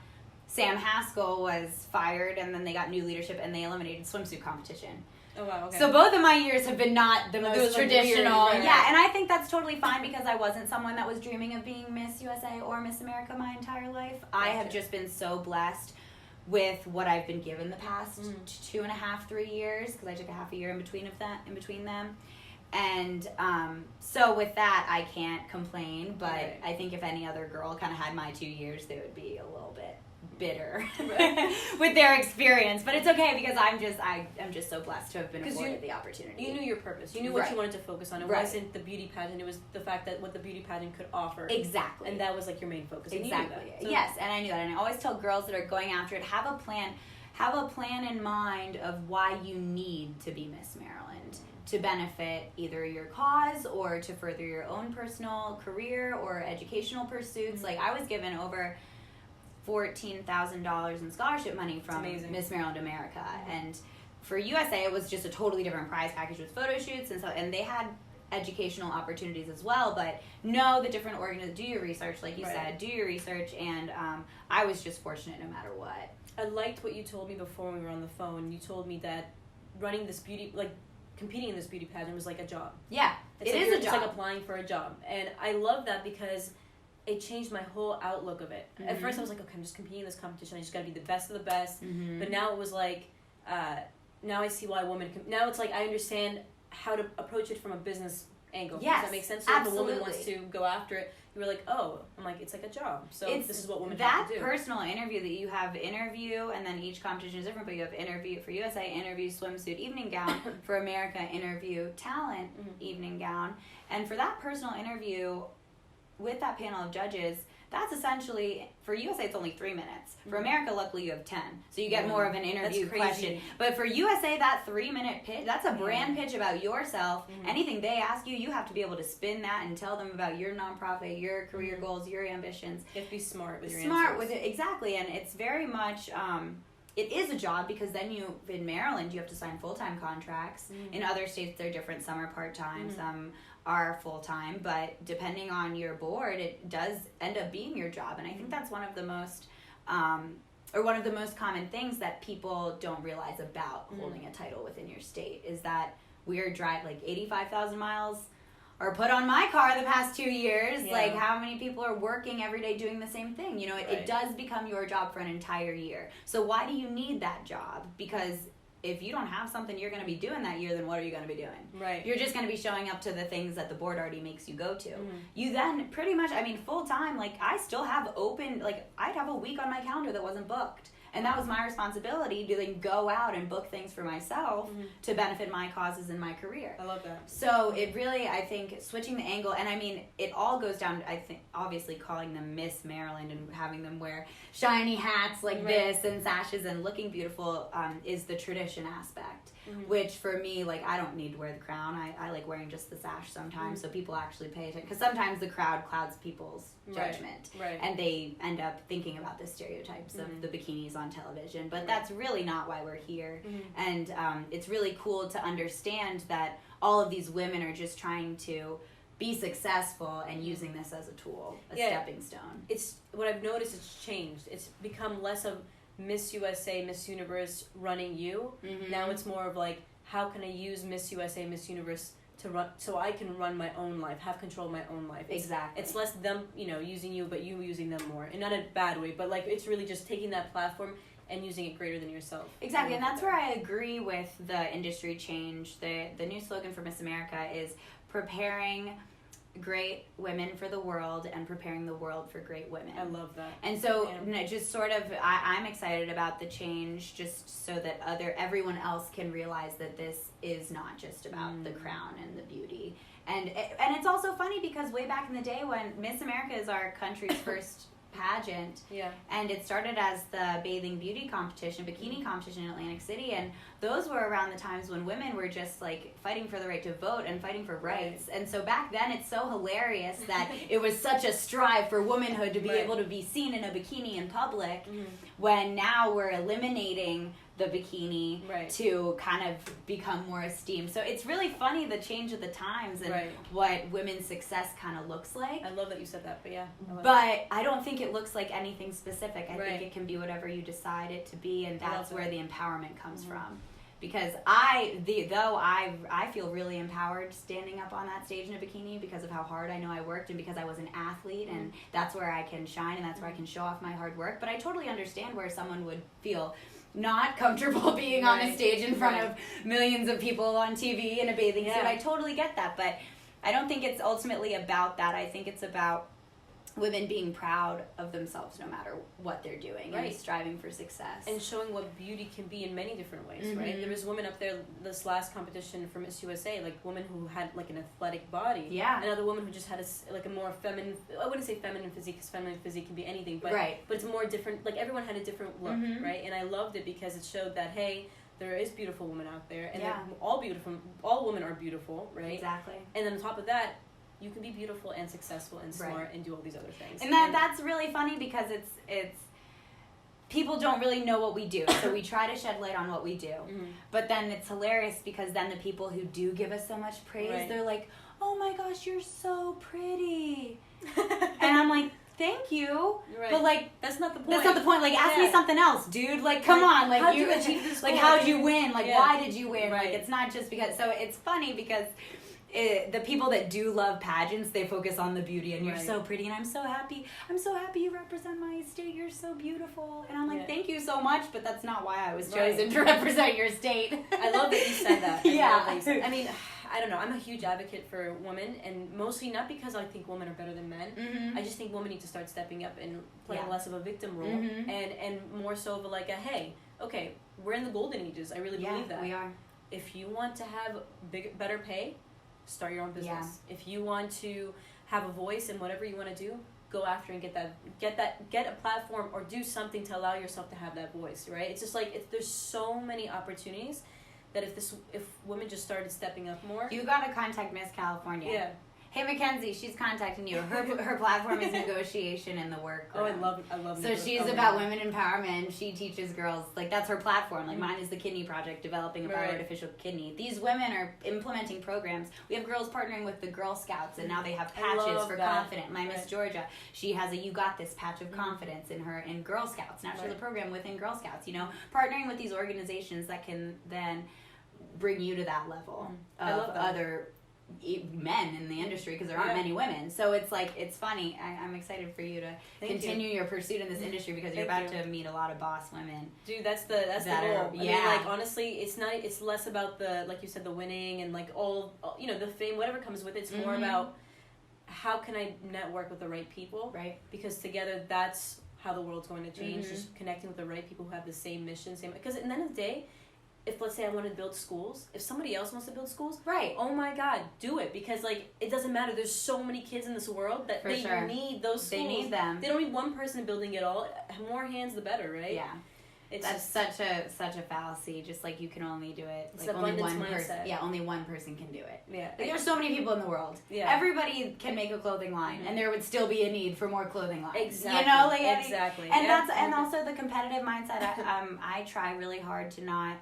Sam Haskell was fired, and then they got new leadership, and they eliminated swimsuit competition. Oh, wow, okay. So both of my years have been not the most traditional. Weird, yeah, and I think that's totally fine because I wasn't someone that was dreaming of being Miss USA or Miss America my entire life. Gotcha. I have just been so blessed with what I've been given the past 2.5, 3 years, because I took a half a year in between them. And so with that, I can't complain, but I think if any other girl kind of had my 2 years, they would be a little bit bitter with their experience. But it's okay because I'm just so blessed to have been afforded the opportunity. You knew your purpose. You knew what you wanted to focus on. It wasn't the beauty pageant. It was the fact that what the beauty pageant could offer. Exactly. And that was like your main focus. Exactly. So, yes, and I knew that. And I always tell girls that are going after it, have a plan in mind of why you need to be Miss Maryland, to benefit either your cause or to further your own personal career or educational pursuits. Like, I was given over $14,000 in scholarship money from Miss Maryland America, and for USA it was just a totally different prize package with photo shoots and they had educational opportunities as well. But know the different do your research, like you said, do your research, and I was just fortunate no matter what. I liked what you told me before we were on the phone. You told me that running this competing in this beauty pageant was like a job. Yeah, it is a job. It's like applying for a job. And I love that because it changed my whole outlook of it. At first I was like, okay, I'm just competing in this competition. I just got to be the best of the best. But now it was like, now I see why women can, now it's like I understand how to approach it from a business angle. Yes, does that make sense? So absolutely. if a woman wants to go after it, you were like, oh, I'm like, it's like a job. So this is what women that have to do. personal interview that you have interview, and then each competition is different, but you have interview for USA, interview swimsuit evening gown, for America, interview talent evening gown. And for that personal interview with that panel of judges, that's essentially, for USA it's only 3 minutes. For America, luckily you have 10. So you get more of an interview question. But for USA, that 3-minute pitch, that's a brand pitch about yourself. Anything they ask you, you have to be able to spin that and tell them about your nonprofit, your career goals, your ambitions. You have to be smart with your Smart answers. with it, exactly. And it's very much, it is a job because then in Maryland, you have to sign full-time contracts. In other states, they're different. Some are part-time, some are full-time, but depending on your board, it does end up being your job. And I think that's one of the most common things that people don't realize about holding a title within your state is that we're driving like 85,000 miles or put on my car the past 2 years. Like how many people are working every day doing the same thing? You know, it does become your job for an entire year. So why do you need that job? Because if you don't have something you're going to be doing that year, then what are you going to be doing? Right. You're just going to be showing up to the things that the board already makes you go to. You then pretty much, I mean, full time, like I still have open, like I'd have a week on my calendar that wasn't booked. And that was my responsibility to then go out and book things for myself to benefit my causes in my career. I love that. So it really, I think, switching the angle, and I mean, it all goes down, I think, obviously calling them Miss Maryland and having them wear shiny hats like this and sashes and looking beautiful is the tradition aspect. Which for me, like, I don't need to wear the crown. I like wearing just the sash sometimes so people actually pay attention. Because sometimes the crowd clouds people's judgment. Right. And they end up thinking about the stereotypes of the bikinis on television. But that's really not why we're here. And it's really cool to understand that all of these women are just trying to be successful and using this as a tool, a stepping stone. It's what I've noticed. It's changed. It's become less of Miss USA, Miss Universe running you. Now it's more of like, how can I use Miss USA, Miss Universe to run, so I can run my own life, have control of my own life. Exactly. It's less them, you know, using you, but you using them more, and not in a bad way, but like it's really just taking that platform and using it greater than yourself. Exactly, and that's where I agree with the industry change. The new slogan for Miss America is preparing great women for the world and preparing the world for great women. I love that. And so just sort of I'm excited about the change just so that everyone else can realize that this is not just about the crown and the beauty. And it's also funny because way back in the day when Miss America is our country's first pageant, and it started as the bathing beauty competition, bikini competition in Atlantic City, and those were around the times when women were just like fighting for the right to vote and fighting for rights. And so back then it's so hilarious that it was such a strive for womanhood to be able to be seen in a bikini in public, when now we're eliminating the bikini to kind of become more esteemed. So it's really funny the change of the times and what women's success kind of looks like. I love that you said that, but But I don't think it looks like anything specific. I think it can be whatever you decide it to be, and that's where the empowerment comes from. Because I feel really empowered standing up on that stage in a bikini because of how hard I know I worked and because I was an athlete, and that's where I can shine and that's where I can show off my hard work. But I totally understand where someone would feel not comfortable being on a stage in front of millions of people on TV in a bathing suit. I totally get that, but I don't think it's ultimately about that. I think it's about women being proud of themselves no matter what they're doing and striving for success. And showing what beauty can be in many different ways, right? There was women up there this last competition for Miss USA, like women who had like an athletic body. Yeah. Another woman who just had a more feminine, I wouldn't say feminine physique, because feminine physique can be anything, but but it's more different, like everyone had a different look, right? And I loved it because it showed that, hey, there is beautiful women out there, and they're all beautiful, all women are beautiful, right? Exactly. And then on top of that, you can be beautiful and successful and smart and do all these other things. And that's really funny because it's people don't really know what we do, so we try to shed light on what we do. But then it's hilarious because then the people who do give us so much praise, they're like, "Oh my gosh, you're so pretty," and I'm like, "Thank you," but like that's not the point. That's not the point. Like, ask me something else, dude. Like, come on. Like, how'd you achieve this? Like, how'd you win? Like, why did you win? Right. Like, it's not just because. So it's funny because the people that do love pageants, they focus on the beauty, and you're Right. so pretty, and I'm so happy you represent my state, you're so beautiful. And I'm like, thank you so much, but that's not why I was chosen to represent your state. I love that you said that. I mean, I don't know, I'm a huge advocate for women, and mostly not because I think women are better than men. Mm-hmm. I just think women need to start stepping up and playing Yeah. less of a victim role, Mhm. and more so of like a, hey, okay, we're in the golden ages. I really believe that. we are. If you want to have better pay, start your own business. If you want to have a voice in whatever you want to do, go after and get a platform or do something to allow yourself to have that voice, right? It's just like there's so many opportunities that if women just started stepping up more. You gotta contact Miss California. Yeah. Hey Mackenzie, she's contacting you. Her platform is negotiation in the work. Oh, I love. So she's about women empowerment. She teaches girls, like, that's her platform. Like, mine is the Kidney Project, developing a artificial kidney. These women are implementing programs. We have girls partnering with the Girl Scouts, and now they have patches for confidence. My Miss Georgia, she has a You Got This patch of confidence in Girl Scouts. Now she has a program within Girl Scouts, partnering with these organizations that can then bring you to that level of other men in the industry, because there aren't many women. So it's like, it's funny. I'm excited for you to continue your pursuit in this industry, because you're about to meet a lot of boss women. Dude, that's the goal. I mean, like, honestly, it's less about the, like you said, the winning and like all the fame, whatever comes with it. It's more about how can I network with the right people, right? Because together, that's how the world's going to change. Just connecting with the right people who have the same mission, because at the end of the day, if, let's say, I want to build schools, if somebody else wants to build schools, oh my God, do it. Because, like, it doesn't matter. There's so many kids in this world that they need those schools. They need them. They don't need one person building it all. More hands, the better, right? Yeah. That's such a fallacy. Just like, you can only do it. It's like, only one mindset. person. Yeah, only one person can do it. Yeah. Like, there's so many people in the world. Yeah. Everybody can make a clothing line, and there would still be a need for more clothing lines. Exactly. Exactly. And and also the competitive mindset. I try really hard to not.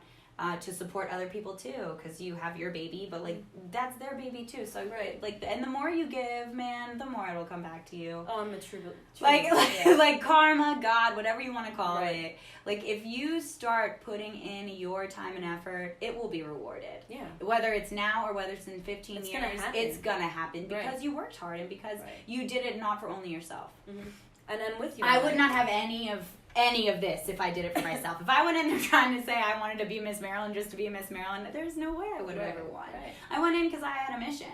To support other people too, because you have your baby, but like, that's their baby too. So like, and the more you give, man, the more it'll come back to you. Oh, I'm a true like karma, God, whatever you want to call it. Like, if you start putting in your time and effort, it will be rewarded. Yeah. Whether it's now or whether it's in 15 years, it's gonna happen because you worked hard and because you did it not for only yourself. Mm-hmm. And I'm with you. I would not have any of this if I did it for myself. If I went in there trying to say I wanted to be Miss Maryland just to be Miss Maryland, there's no way I would have ever won. Right. I went in because I had a mission.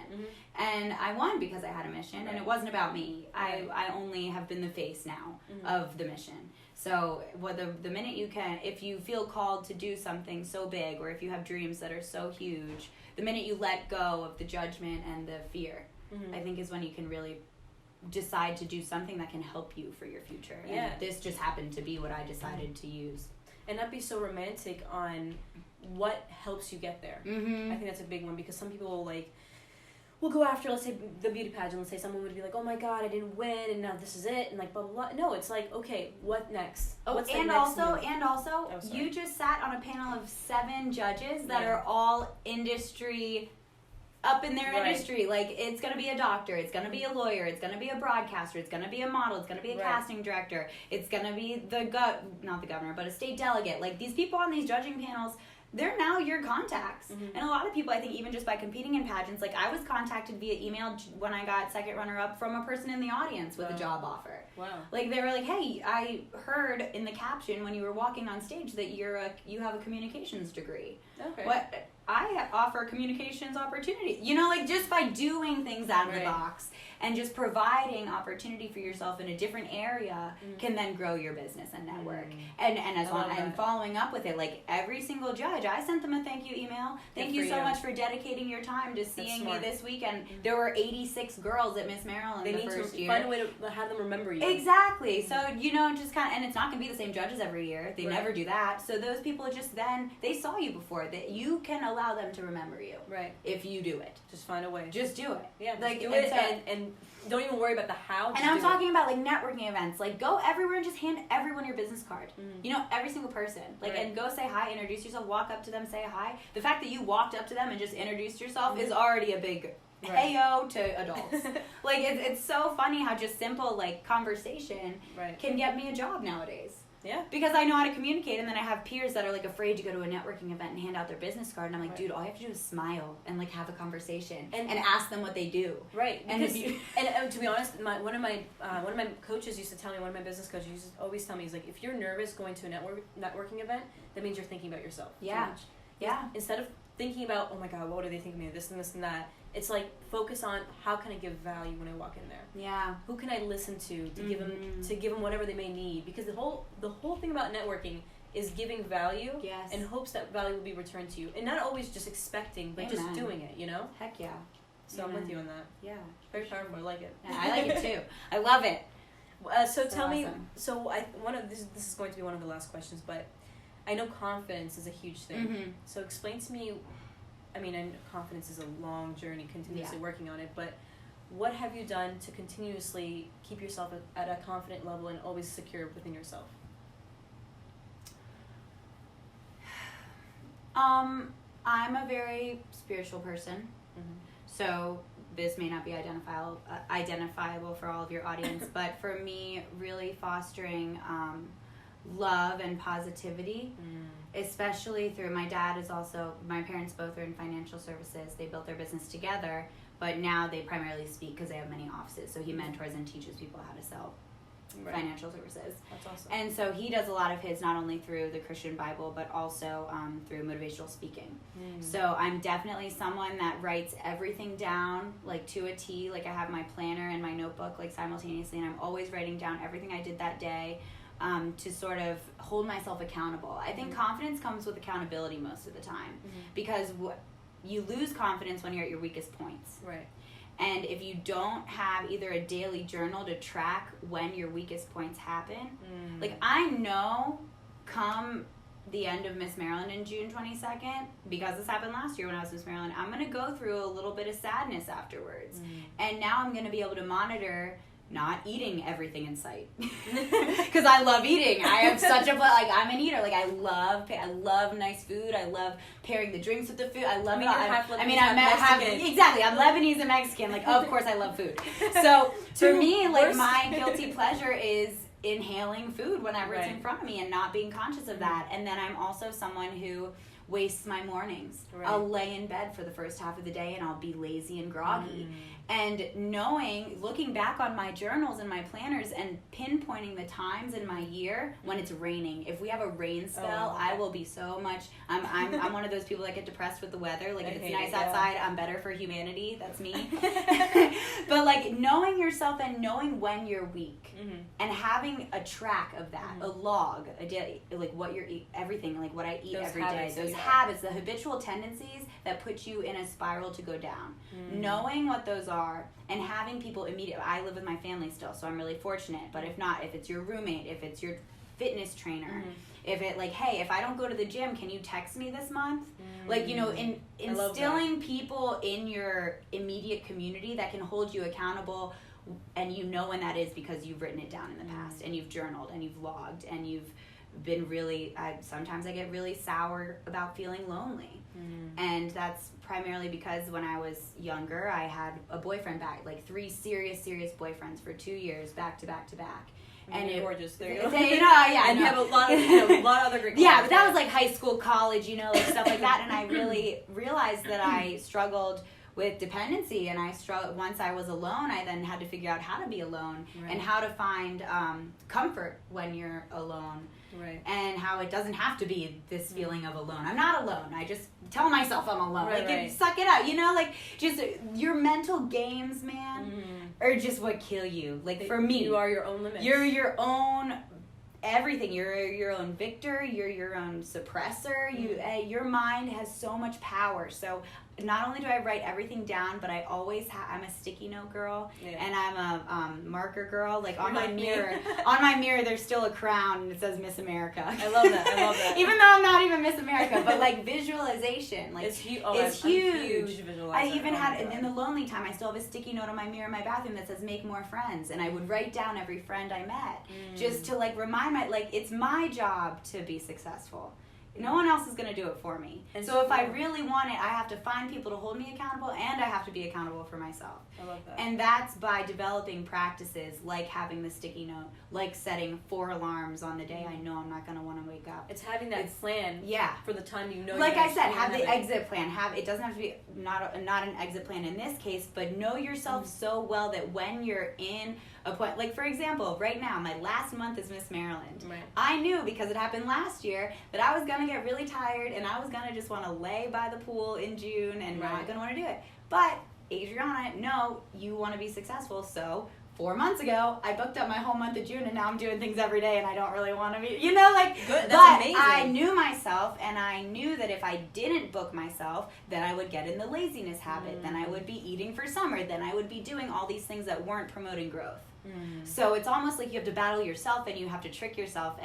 And I won because I had a mission, and it wasn't about me. I only have been the face now of the mission. So the minute you can, if you feel called to do something so big, or if you have dreams that are so huge, the minute you let go of the judgment and the fear, I think is when you can really decide to do something that can help you for your future. And this just happened to be what I decided to use. And not be so romantic on what helps you get there. I think that's a big one, because some people will go after, let's say, the beauty pageant. Let's say someone would be like, oh my God, I didn't win, and now this is it, and like blah blah blah. No, it's like, okay, what next? What's the next move? You just sat on a panel of 7 judges that are all industry up in their industry. Like, it's going to be a doctor, it's going to be a lawyer, it's going to be a broadcaster, it's going to be a model, it's going to be a casting director, it's going to be not the governor, but a state delegate. Like, these people on these judging panels, they're now your contacts. And a lot of people, I think, even just by competing in pageants, like, I was contacted via email when I got second runner-up from a person in the audience with a job offer. Wow. Like, they were like, hey, I heard in the caption when you were walking on stage that you have a communications degree. Okay. What? I offer communications opportunity. Like, just by doing things out of the box and just providing opportunity for yourself in a different area can then grow your business and network. And following up with it, like, every single judge, I sent them a thank you email. Thank you so much for dedicating your time to seeing me this weekend. There were 86 girls at Miss Maryland the first year. They need to find a way to have them remember you. Exactly. So, just kind of, and it's not going to be the same judges every year. They never do that. So those people just then, they saw you before. That you can allow them to remember you. Right. If you do it. Just find a way. Just do it. Yeah. Like, do it and don't even worry about the how. And I'm talking about, like, networking events. Like, go everywhere and just hand everyone your business card. Every single person. Like, and go say hi, introduce yourself, walk up to them, say hi. The fact that you walked up to them and just introduced yourself is already a big hey-o to adults. Like, it's so funny how just simple, like, conversation can get me a job nowadays. Yeah. Because I know how to communicate, and then I have peers that are like afraid to go to a networking event and hand out their business card, and I'm like, dude, all you have to do is smile and like have a conversation and ask them what they do. Right. And Because, and to be honest, one of my coaches used to tell me, one of my business coaches used to always tell me, he's like, if you're nervous going to a networking event, that means you're thinking about yourself. Yeah. Too much. Yeah. Instead of thinking about, oh my God, what do they think of me, this and this and that, it's like, focus on how can I give value when I walk in there. Yeah. Who can I listen to give them whatever they may need? Because the whole thing about networking is giving value in hopes that value will be returned to you, and not always just expecting, but just doing it. Heck yeah. So I'm with you on that. Yeah. Very powerful. I like it. Yeah, I like it too. I love it. So tell me. Awesome. So this is going to be one of the last questions, but I know confidence is a huge thing. Mm-hmm. So explain to me. I mean, and confidence is a long journey, continuously working on it, but what have you done to continuously keep yourself at a confident level and always secure within yourself? I'm a very spiritual person, so this may not be identifiable for all of your audience, but for me, really fostering love and positivity, especially through my parents both are in financial services. They built their business together, but now they primarily speak because they have many offices. So he mentors and teaches people how to sell financial services. That's awesome. And so he does a lot of his not only through the Christian Bible, but also through motivational speaking. So I'm definitely someone that writes everything down like to a T. Like I have my planner and my notebook like simultaneously, and I'm always writing down everything I did that day. To sort of hold myself accountable. I think confidence comes with accountability most of the time, because you lose confidence when you're at your weakest points. Right. And if you don't have either a daily journal to track when your weakest points happen, like I know come the end of Miss Maryland in June 22nd, because this happened last year when I was Miss Maryland, I'm going to go through a little bit of sadness afterwards. And now I'm going to be able to monitor not eating everything in sight, because I love eating. I am such a I'm an eater. Like I love nice food. I love pairing the drinks with the food. I love it. Exactly. I'm Lebanese and Mexican. Like of course I love food. So for me, like my guilty pleasure is inhaling food whenever it's in front of me and not being conscious of that. And then I'm also someone who wastes my mornings. I'll lay in bed for the first half of the day and I'll be lazy and groggy. And looking back on my journals and my planners and pinpointing the times in my year when it's raining. If we have a rain spell, I will be so much. I'm one of those people that get depressed with the weather. Like if it's nice outside, I'm better for humanity. That's me. But like knowing yourself and knowing when you're weak and having a track of that, a log, a day, like what you're everything, like what I eat every day. Those habits, the habitual tendencies that put you in a spiral to go down. Knowing what those are and having people I live with my family still, so I'm really fortunate. But if not, if it's your roommate, if it's your fitness trainer, if it like, hey, if I don't go to the gym, can you text me this month? Like, instilling people in your immediate community that can hold you accountable, and when that is because you've written it down in the past and you've journaled and you've logged and you've been sometimes I get really sour about feeling lonely. And that's primarily because when I was younger, I had a boyfriend back, like 3 serious boyfriends for 2 years, back to back to back. And you're gorgeous. There you go. And you have a lot of other great. Yeah, but that was like high school, college, like stuff like that. And I really realized that I struggled with dependency, and once I was alone, I then had to figure out how to be alone and how to find comfort when you're alone. Right. And how it doesn't have to be this feeling of alone. I'm not alone. I just tell myself I'm alone. Suck it out. Like just your mental games, man, are just what kill you. Like for me, you are your own limits. You're your own everything. You're your own victor. You're your own suppressor. Your mind has so much power. So not only do I write everything down, but I always I'm a sticky note girl, and I'm a marker girl. Like on my mirror, there's still a crown and it says Miss America. I love that. Even though I'm not even Miss America, but like visualization, like it's huge. It's huge. Huge visualizer. I even had in the lonely time. I still have a sticky note on my mirror in my bathroom that says "Make more friends," and I would write down every friend I met just to like remind it's my job to be successful. No one else is going to do it for me. And so if I really want it, I have to find people to hold me accountable, and I have to be accountable for myself. I love that. And that's by developing practices like having the sticky note, like setting 4 alarms on the day I know I'm not going to want to wake up. It's having that plan for the time you know. Like I said, have the exit plan. It doesn't have to be not an exit plan in this case, but know yourself so well that when you're in a point, like for example, right now, my last month is Miss Maryland. Right. I knew because it happened last year that I was going to get really tired and I was going to just want to lay by the pool in June and not going to want to do it. But Adrianna, no, you want to be successful, so 4 months ago, I booked up my whole month of June, and now I'm doing things every day, and I don't really want to be, Good. That's but amazing. I knew myself, and I knew that if I didn't book myself, then I would get in the laziness habit, then I would be eating for summer, then I would be doing all these things that weren't promoting growth. So it's almost like you have to battle yourself, and you have to trick yourself,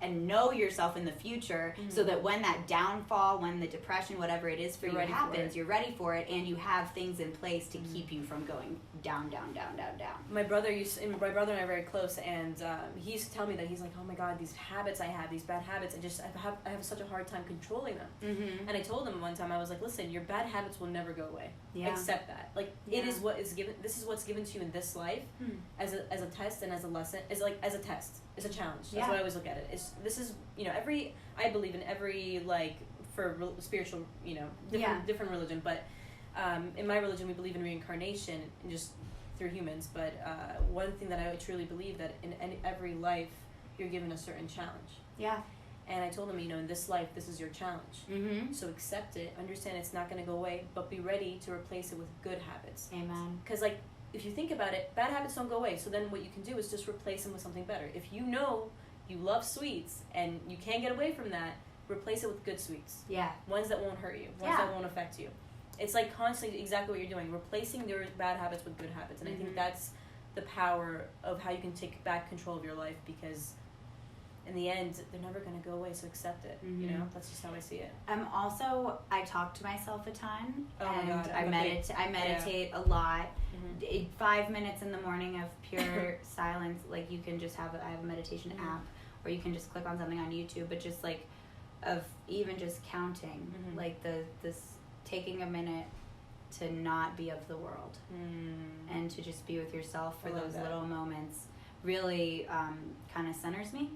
and know yourself in the future, so that when that downfall, when the depression, whatever it is for you happens, you're ready for it, and you have things in place to keep you from going down, down, down, down, down. My brother and I are very close, and he used to tell me that he's like, oh my God, these habits I have, these bad habits, I have such a hard time controlling them. And I told him one time, I was like, listen, your bad habits will never go away. Accept that. Like it is what is given. This is what's given to you in this life as a test and as a lesson. As a test. It's a challenge. That's what I always look at it. This is I believe in every spiritual different religion, but in my religion we believe in reincarnation and just through humans. But one thing that I truly believe that in every life you're given a certain challenge. Yeah. And I told him, in this life, this is your challenge. So accept it, understand it's not going to go away, but be ready to replace it with good habits. Amen. Because, if you think about it, bad habits don't go away. So then what you can do is just replace them with something better. If you know you love sweets and you can't get away from that, replace it with good sweets. Yeah. Ones that won't hurt you. Ones that won't affect you. It's constantly exactly what you're doing, replacing your bad habits with good habits. And I think that's the power of how you can take back control of your life, because in the end, they're never going to go away, so accept it. That's just how I see it. I talk to myself a ton, and I meditate a lot. 5 minutes in the morning of pure silence. Like you can just I have a meditation app, or you can just click on something on YouTube, but just of even just counting, this taking a minute to not be of the world, and to just be with yourself for those little moments really kind of centers me.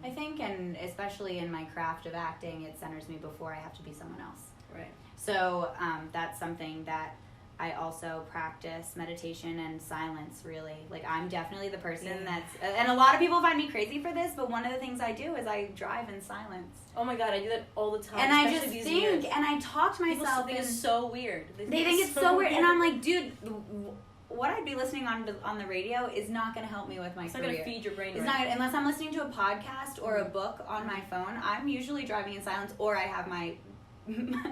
I think, and especially in my craft of acting, it centers me before I have to be someone else. Right. So that's something that I also practice, meditation and silence, really. I'm definitely the person that's... And a lot of people find me crazy for this, but one of the things I do is I drive in silence. Oh my God, I do that all the time. And I just think, and I talk to myself. People think it's so weird. They think it's so weird. And I'm like, dude... What I'd be listening on the radio is not going to help me with my career. It's not going to feed your brain. It's not, unless I'm listening to a podcast or a book on my phone. I'm usually driving in silence, or I have my...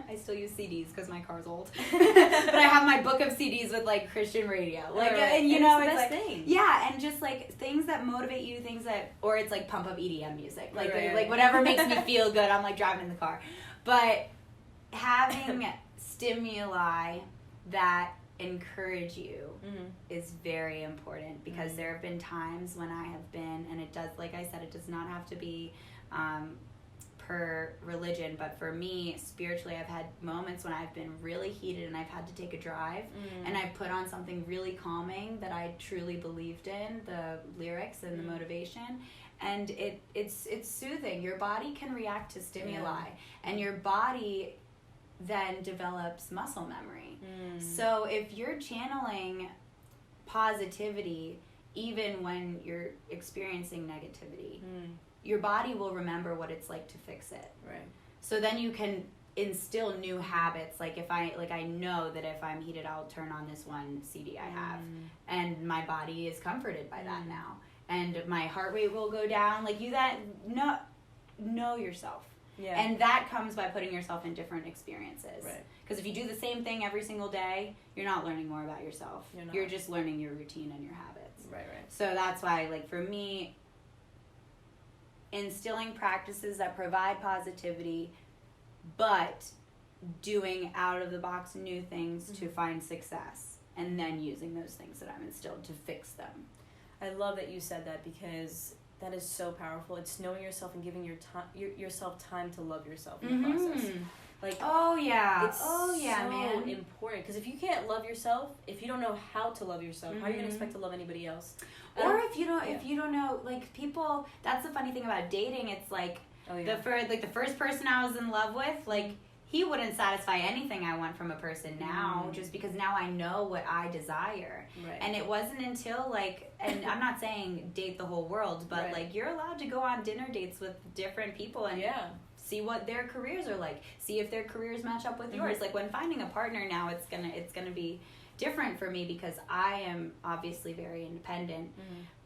I still use CDs because my car's old. But I have my book of CDs with Christian radio. And it's the best thing. Yeah, and just things that motivate you, things that... Or it's pump up EDM music. Whatever makes me feel good, I'm driving in the car. But having stimuli that encourage you is very important, because there have been times when I have been, and it does, like I said, it does not have to be per religion, but for me spiritually, I've had moments when I've been really heated and I've had to take a drive, and I've put on something really calming that I truly believed in, the lyrics and the motivation, and it's soothing. Your body can react to stimuli, and your body then develops muscle memory. So if you're channeling positivity even when you're experiencing negativity, your body will remember what it's like to fix it. Right. So then you can instill new habits. If I know that if I'm heated, I'll turn on this one CD I have, and my body is comforted by that now, and my heart rate will go down. Know yourself. Yeah. And that comes by putting yourself in different experiences. Right. Because if you do the same thing every single day, you're not learning more about yourself. You're just learning your routine and your habits. Right. So that's why, for me, instilling practices that provide positivity, but doing out-of-the-box new things to find success, and then using those things that I've instilled to fix them. I love that you said that, because That is so powerful. It's knowing yourself and giving yourself time to love yourself in the process. Like, it's so man, important, because if you can't love yourself, if you don't know how to love yourself, how are you gonna expect to love anybody else? Or if you don't know, like, people. That's the funny thing about dating. It's like the first person I was in love with, like, he wouldn't satisfy anything I want from a person now, just because now I know what I desire. Right. And it wasn't until, like, and I'm not saying date the whole world, but like, you're allowed to go on dinner dates with different people and see what their careers are like. See if their careers match up with yours. Like, when finding a partner now, it's gonna be different for me, because I am obviously very independent,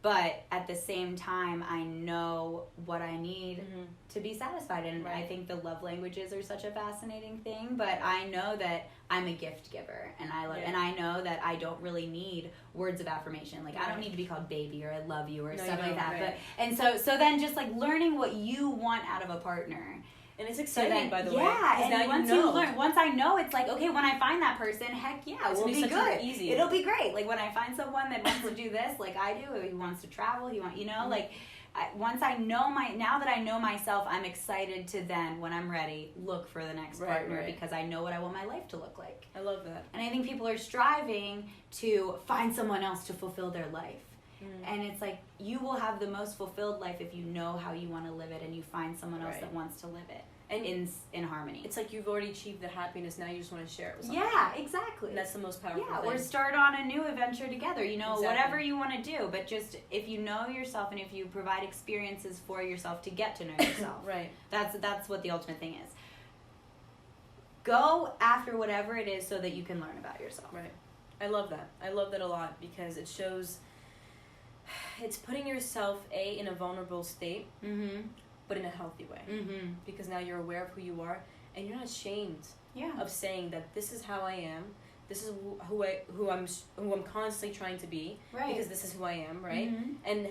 but at the same time, I know what I need to be satisfied. And I think the love languages are such a fascinating thing, but I know that I'm a gift giver, and I know that I don't really need words of affirmation. Like, I don't need to be called baby or I love you or stuff like that. But and so then just like learning what you want out of a partner. And it's exciting, by the way. Yeah, and now once I know, it's like, okay, when I find that person, heck yeah, we'll be good. Easy. It'll be great. Like, when I find someone that wants to do this, like I do, he wants to travel, like, now that I know myself, I'm excited to then, when I'm ready, look for the next partner, because I know what I want my life to look like. I love that. And I think people are striving to find someone else to fulfill their life. And it's like, you will have the most fulfilled life if you know how you want to live it, and you find someone else that wants to live it. And in harmony. It's like you've already achieved the happiness, now you just want to share it with someone. Yeah, exactly. And that's the most powerful thing. Or start on a new adventure together, whatever you want to do. But just, if you know yourself and if you provide experiences for yourself to get to know yourself. That's what the ultimate thing is. Go after whatever it is so that you can learn about yourself. Right. I love that. I love that a lot, because it shows, it's putting yourself, in a vulnerable state, but in a healthy way, because now you're aware of who you are, and you're not ashamed of saying that this is how I am, this is who I'm constantly trying to be, because this is who I am, and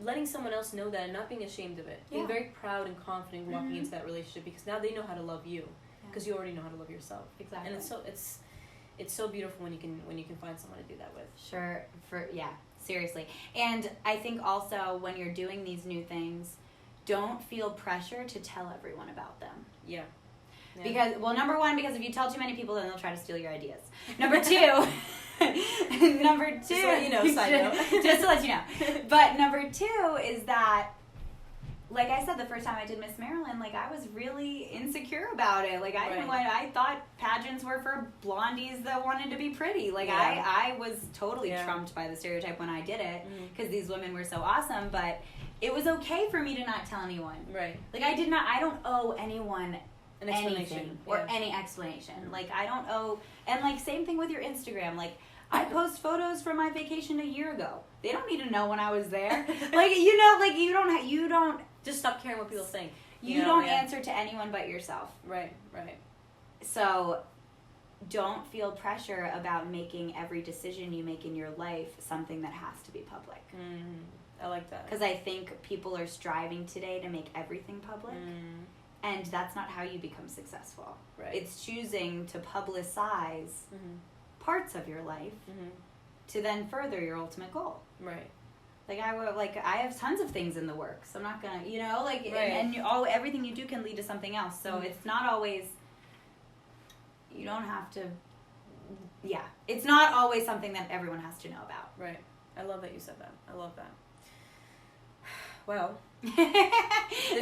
letting someone else know that, and not being ashamed of it, being very proud and confident walking into that relationship, because now they know how to love you, because you already know how to love yourself. Exactly. And it's so beautiful when you can find someone to do that with. Sure. Seriously. And I think also, when you're doing these new things, don't feel pressure to tell everyone about them. Yeah. Because, well, number one, because if you tell too many people, then they'll try to steal your ideas. Number two, just to let you know, side note. Just to let you know. But number two is that, like I said, the first time I did Miss Maryland, like, I was really insecure about it. Like, I thought pageants were for blondies that wanted to be pretty. Like, I was totally trumped by the stereotype when I did it, because these women were so awesome, but it was okay for me to not tell anyone. Right. Like, I don't owe anyone an explanation or any explanation. Like, I don't owe, and like, same thing with your Instagram. Like, I post photos from my vacation a year ago. They don't need to know when I was there. Like, you don't just stop caring what people think. You don't answer to anyone but yourself. Right. So don't feel pressure about making every decision you make in your life something that has to be public. I like that. Because I think people are striving today to make everything public. And that's not how you become successful. Right. It's choosing to publicize parts of your life to then further your ultimate goal. Right. Like, I have tons of things in the works. I'm not gonna, and everything you do can lead to something else. So it's not always, you don't have to, it's not always something that everyone has to know about. Right. I love that you said that. I love that. Well, this has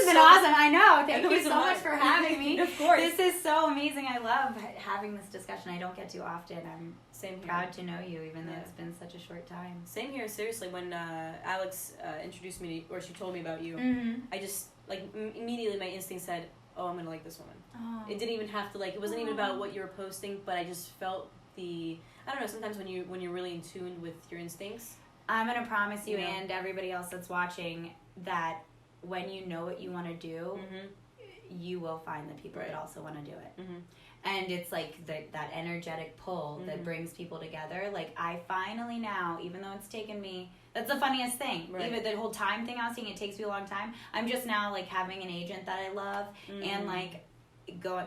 been awesome. I know. Thank you so much for having me. Of course. This is so amazing. I love having this discussion. I don't get to often. I'm proud to know you, even though it's been such a short time. Same here. Seriously, when Alex introduced me or she told me about you, I just, immediately my instinct said, oh, I'm going to like this woman. Oh. It didn't even have to, it wasn't even about what you were posting, but I just felt I don't know, sometimes when you're really in tune with your instincts. I'm going to promise you and everybody else that's watching that when you know what you want to do, you will find the people that also want to do it. And it's like that energetic pull that brings people together. Like, I finally now, even though it's taken me, that's the funniest thing. Right. Even the whole time thing I was saying, it takes me a long time. I'm just now, having an agent that I love and,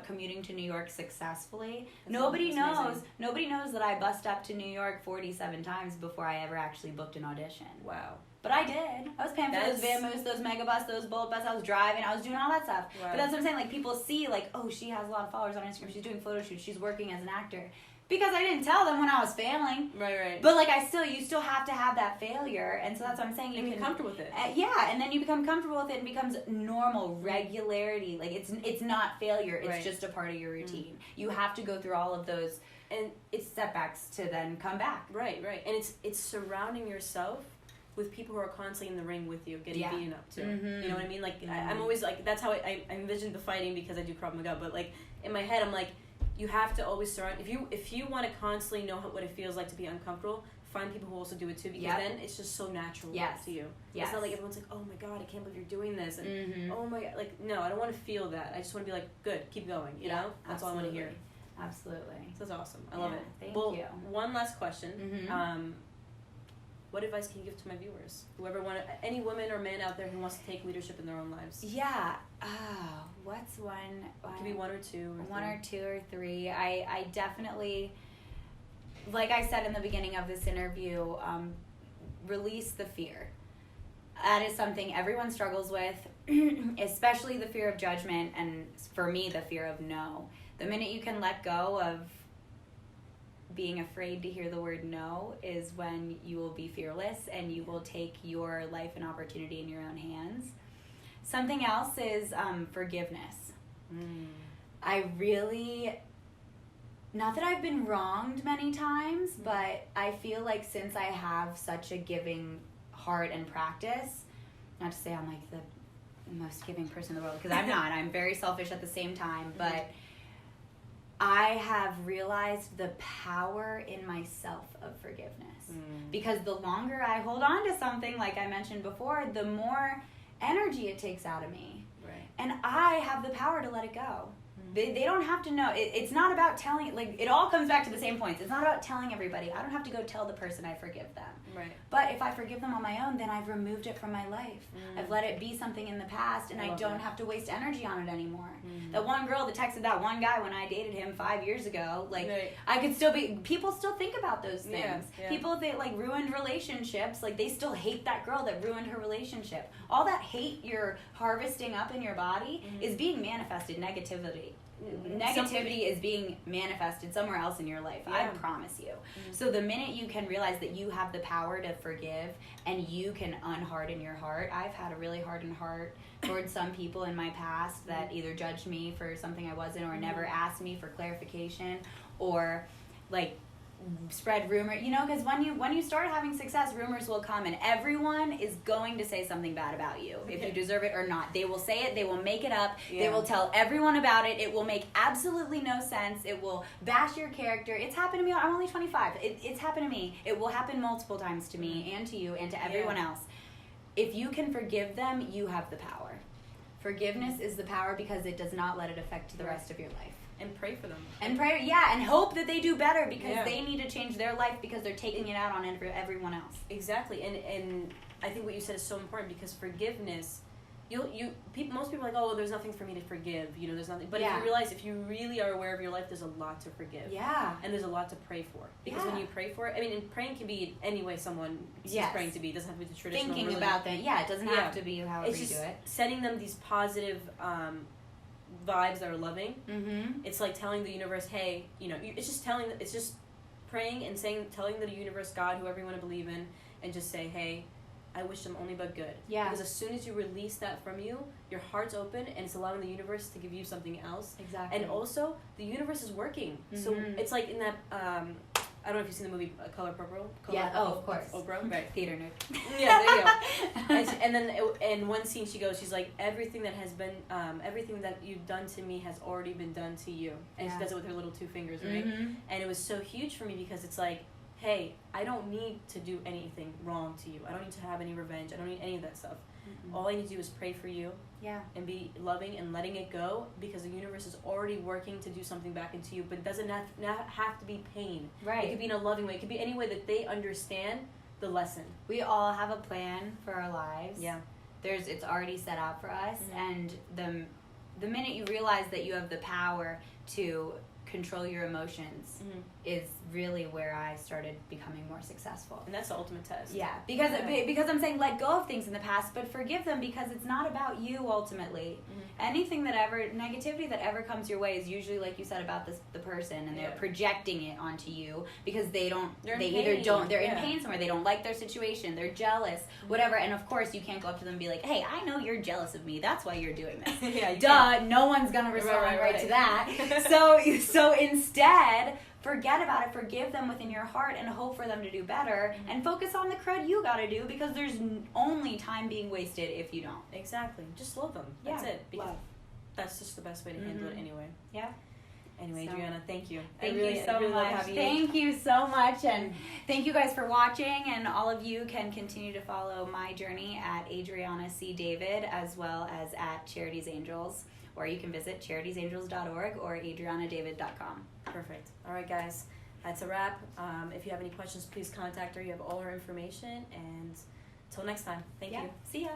commuting to New York successfully. That's Nobody knows. amazing. Nobody knows that I bust up to New York 47 times before I ever actually booked an audition. Wow. But I did. I was paying for those Vamoose, those Megabus, those Bolt Bus. I was driving. I was doing all that stuff. Wow. But that's what I'm saying. Like, people see, like, oh, she has a lot of followers on Instagram. She's doing photo shoots. She's working as an actor. Because I didn't tell them when I was failing. Right. But, like, you still have to have that failure. And so that's what I'm saying. You can be comfortable with it. Yeah, and then you become comfortable with it and it becomes normal, regularity. Like, it's not failure. It's just a part of your routine. You have to go through all of those and it's setbacks to then come back. Right. And it's surrounding yourself with people who are constantly in the ring with you, getting beaten up too. You know what I mean? Like, I'm always like, that's how I envision the fighting because I do Krav Maga. But like in my head, I'm like, you have to always surround. If you want to constantly know what it feels like to be uncomfortable, find people who also do it too, because then it's just so natural to you. It's not like everyone's like, oh my god, I can't believe you're doing this, and oh my god, like, no, I don't want to feel that. I just want to be like, good, keep going. You know, that's all I want to hear. Absolutely. So that's awesome. I love it. Thank you. One last question. What advice can you give to my viewers? Any woman or man out there who wants to take leadership in their own lives? Yeah. What's one? It could be one or two. One or two or three. I definitely, like I said in the beginning of this interview, release the fear. That is something everyone struggles with, especially the fear of judgment, and for me, the fear of no. The minute you can let go of being afraid to hear the word no is when you will be fearless and you will take your life and opportunity in your own hands. Something else is forgiveness. I really, not that I've been wronged many times, but I feel like since I have such a giving heart and practice, not to say I'm like the most giving person in the world, because I'm not. I'm very selfish at the same time, but I have realized the power in myself of forgiveness. Because the longer I hold on to something, like I mentioned before, the more energy it takes out of me. Right. And I have the power to let it go. They don't have to know. It's not about telling, like, it all comes back to the same points. It's not about telling everybody. I don't have to go tell the person I forgive them. Right. But if I forgive them on my own, then I've removed it from my life. I've let it be something in the past, and I don't have to waste energy on it anymore. That one girl that texted that one guy when I dated him 5 years ago, like, I could still be, people still think about those things. People that, like, ruined relationships, like, they still hate that girl that ruined her relationship. All that hate you're harvesting up in your body is being manifested negativity. Negativity is being manifested somewhere else in your life. I promise you. So the minute you can realize that you have the power to forgive and you can unharden your heart. I've had a really hardened heart towards some people in my past that either judged me for something I wasn't, or never asked me for clarification, or like spread rumor, you know, because when you start having success, rumors will come, and everyone is going to say something bad about you, if you deserve it or not. They will say it, they will make it up, they will tell everyone about it, it will make absolutely no sense, it will bash your character. It's happened to me. I'm only 25. It's happened to me. It will happen multiple times to me and to you and to everyone else. If you can forgive them, you have the power. Forgiveness is the power, because it does not let it affect the rest of your life. And pray for them. And pray, and hope that they do better, because they need to change their life, because they're taking it out on everyone else. Exactly, and I think what you said is so important, because forgiveness, most people are like, oh, well, there's nothing for me to forgive, you know, there's nothing. But if you realize, if you really are aware of your life, there's a lot to forgive. Yeah. And there's a lot to pray for, because when you pray for it, I mean, and praying can be any way someone is praying to be. It doesn't have to be the traditional. Thinking about that, it doesn't have to be however you do it. Setting them these positive vibes that are loving. It's like telling the universe, hey, you know, it's just praying and telling the universe, God, whoever you want to believe in, and just say, hey, I wish them only but good. Because as soon as you release that from you, your heart's open, and it's allowing the universe to give you something else. Exactly. And also, the universe is working. So it's like in that, I don't know if you've seen the movie Color Purple. Of course. Oprah, right. Theater nerd. Yeah, there you go. And then in one scene she goes, she's like, everything that you've done to me has already been done to you. And she does it with her little two fingers, right? And it was so huge for me, because it's like, hey, I don't need to do anything wrong to you. I don't need to have any revenge. I don't need any of that stuff. All I need to do is pray for you. And be loving and letting it go, because the universe is already working to do something back into you, but it doesn't have to be pain. Right. It could be in a loving way. It could be any way that they understand the lesson. We all have a plan for our lives. It's already set out for us, and the minute you realize that you have the power to control your emotions is really where I started becoming more successful. And that's the ultimate test. Yeah, because I'm saying let go of things in the past, but forgive them, because it's not about you ultimately. Anything negativity that ever comes your way is usually, like you said, about the person, and they're projecting it onto you because they're in pain somewhere, they don't like their situation, they're jealous, whatever. And of course you can't go up to them and be like, hey, I know you're jealous of me, that's why you're doing this. No one's gonna respond right to that. So instead, forget about it, forgive them within your heart, and hope for them to do better, and focus on the crud you gotta do, because there's only time being wasted if you don't. Exactly. Just love them. That's it. Because that's just the best way to handle it anyway. Yeah. Anyway, Adrianna, thank you. Thank you so much. Thank you so much. And thank you guys for watching. And all of you can continue to follow my journey at Adrianna C. David, as well as at Charities Angels. Or you can visit charitiesangels.org or adriannadavid.com. Perfect. All right, guys. That's a wrap. If you have any questions, please contact her. You have all her information. And until next time, thank you. See ya.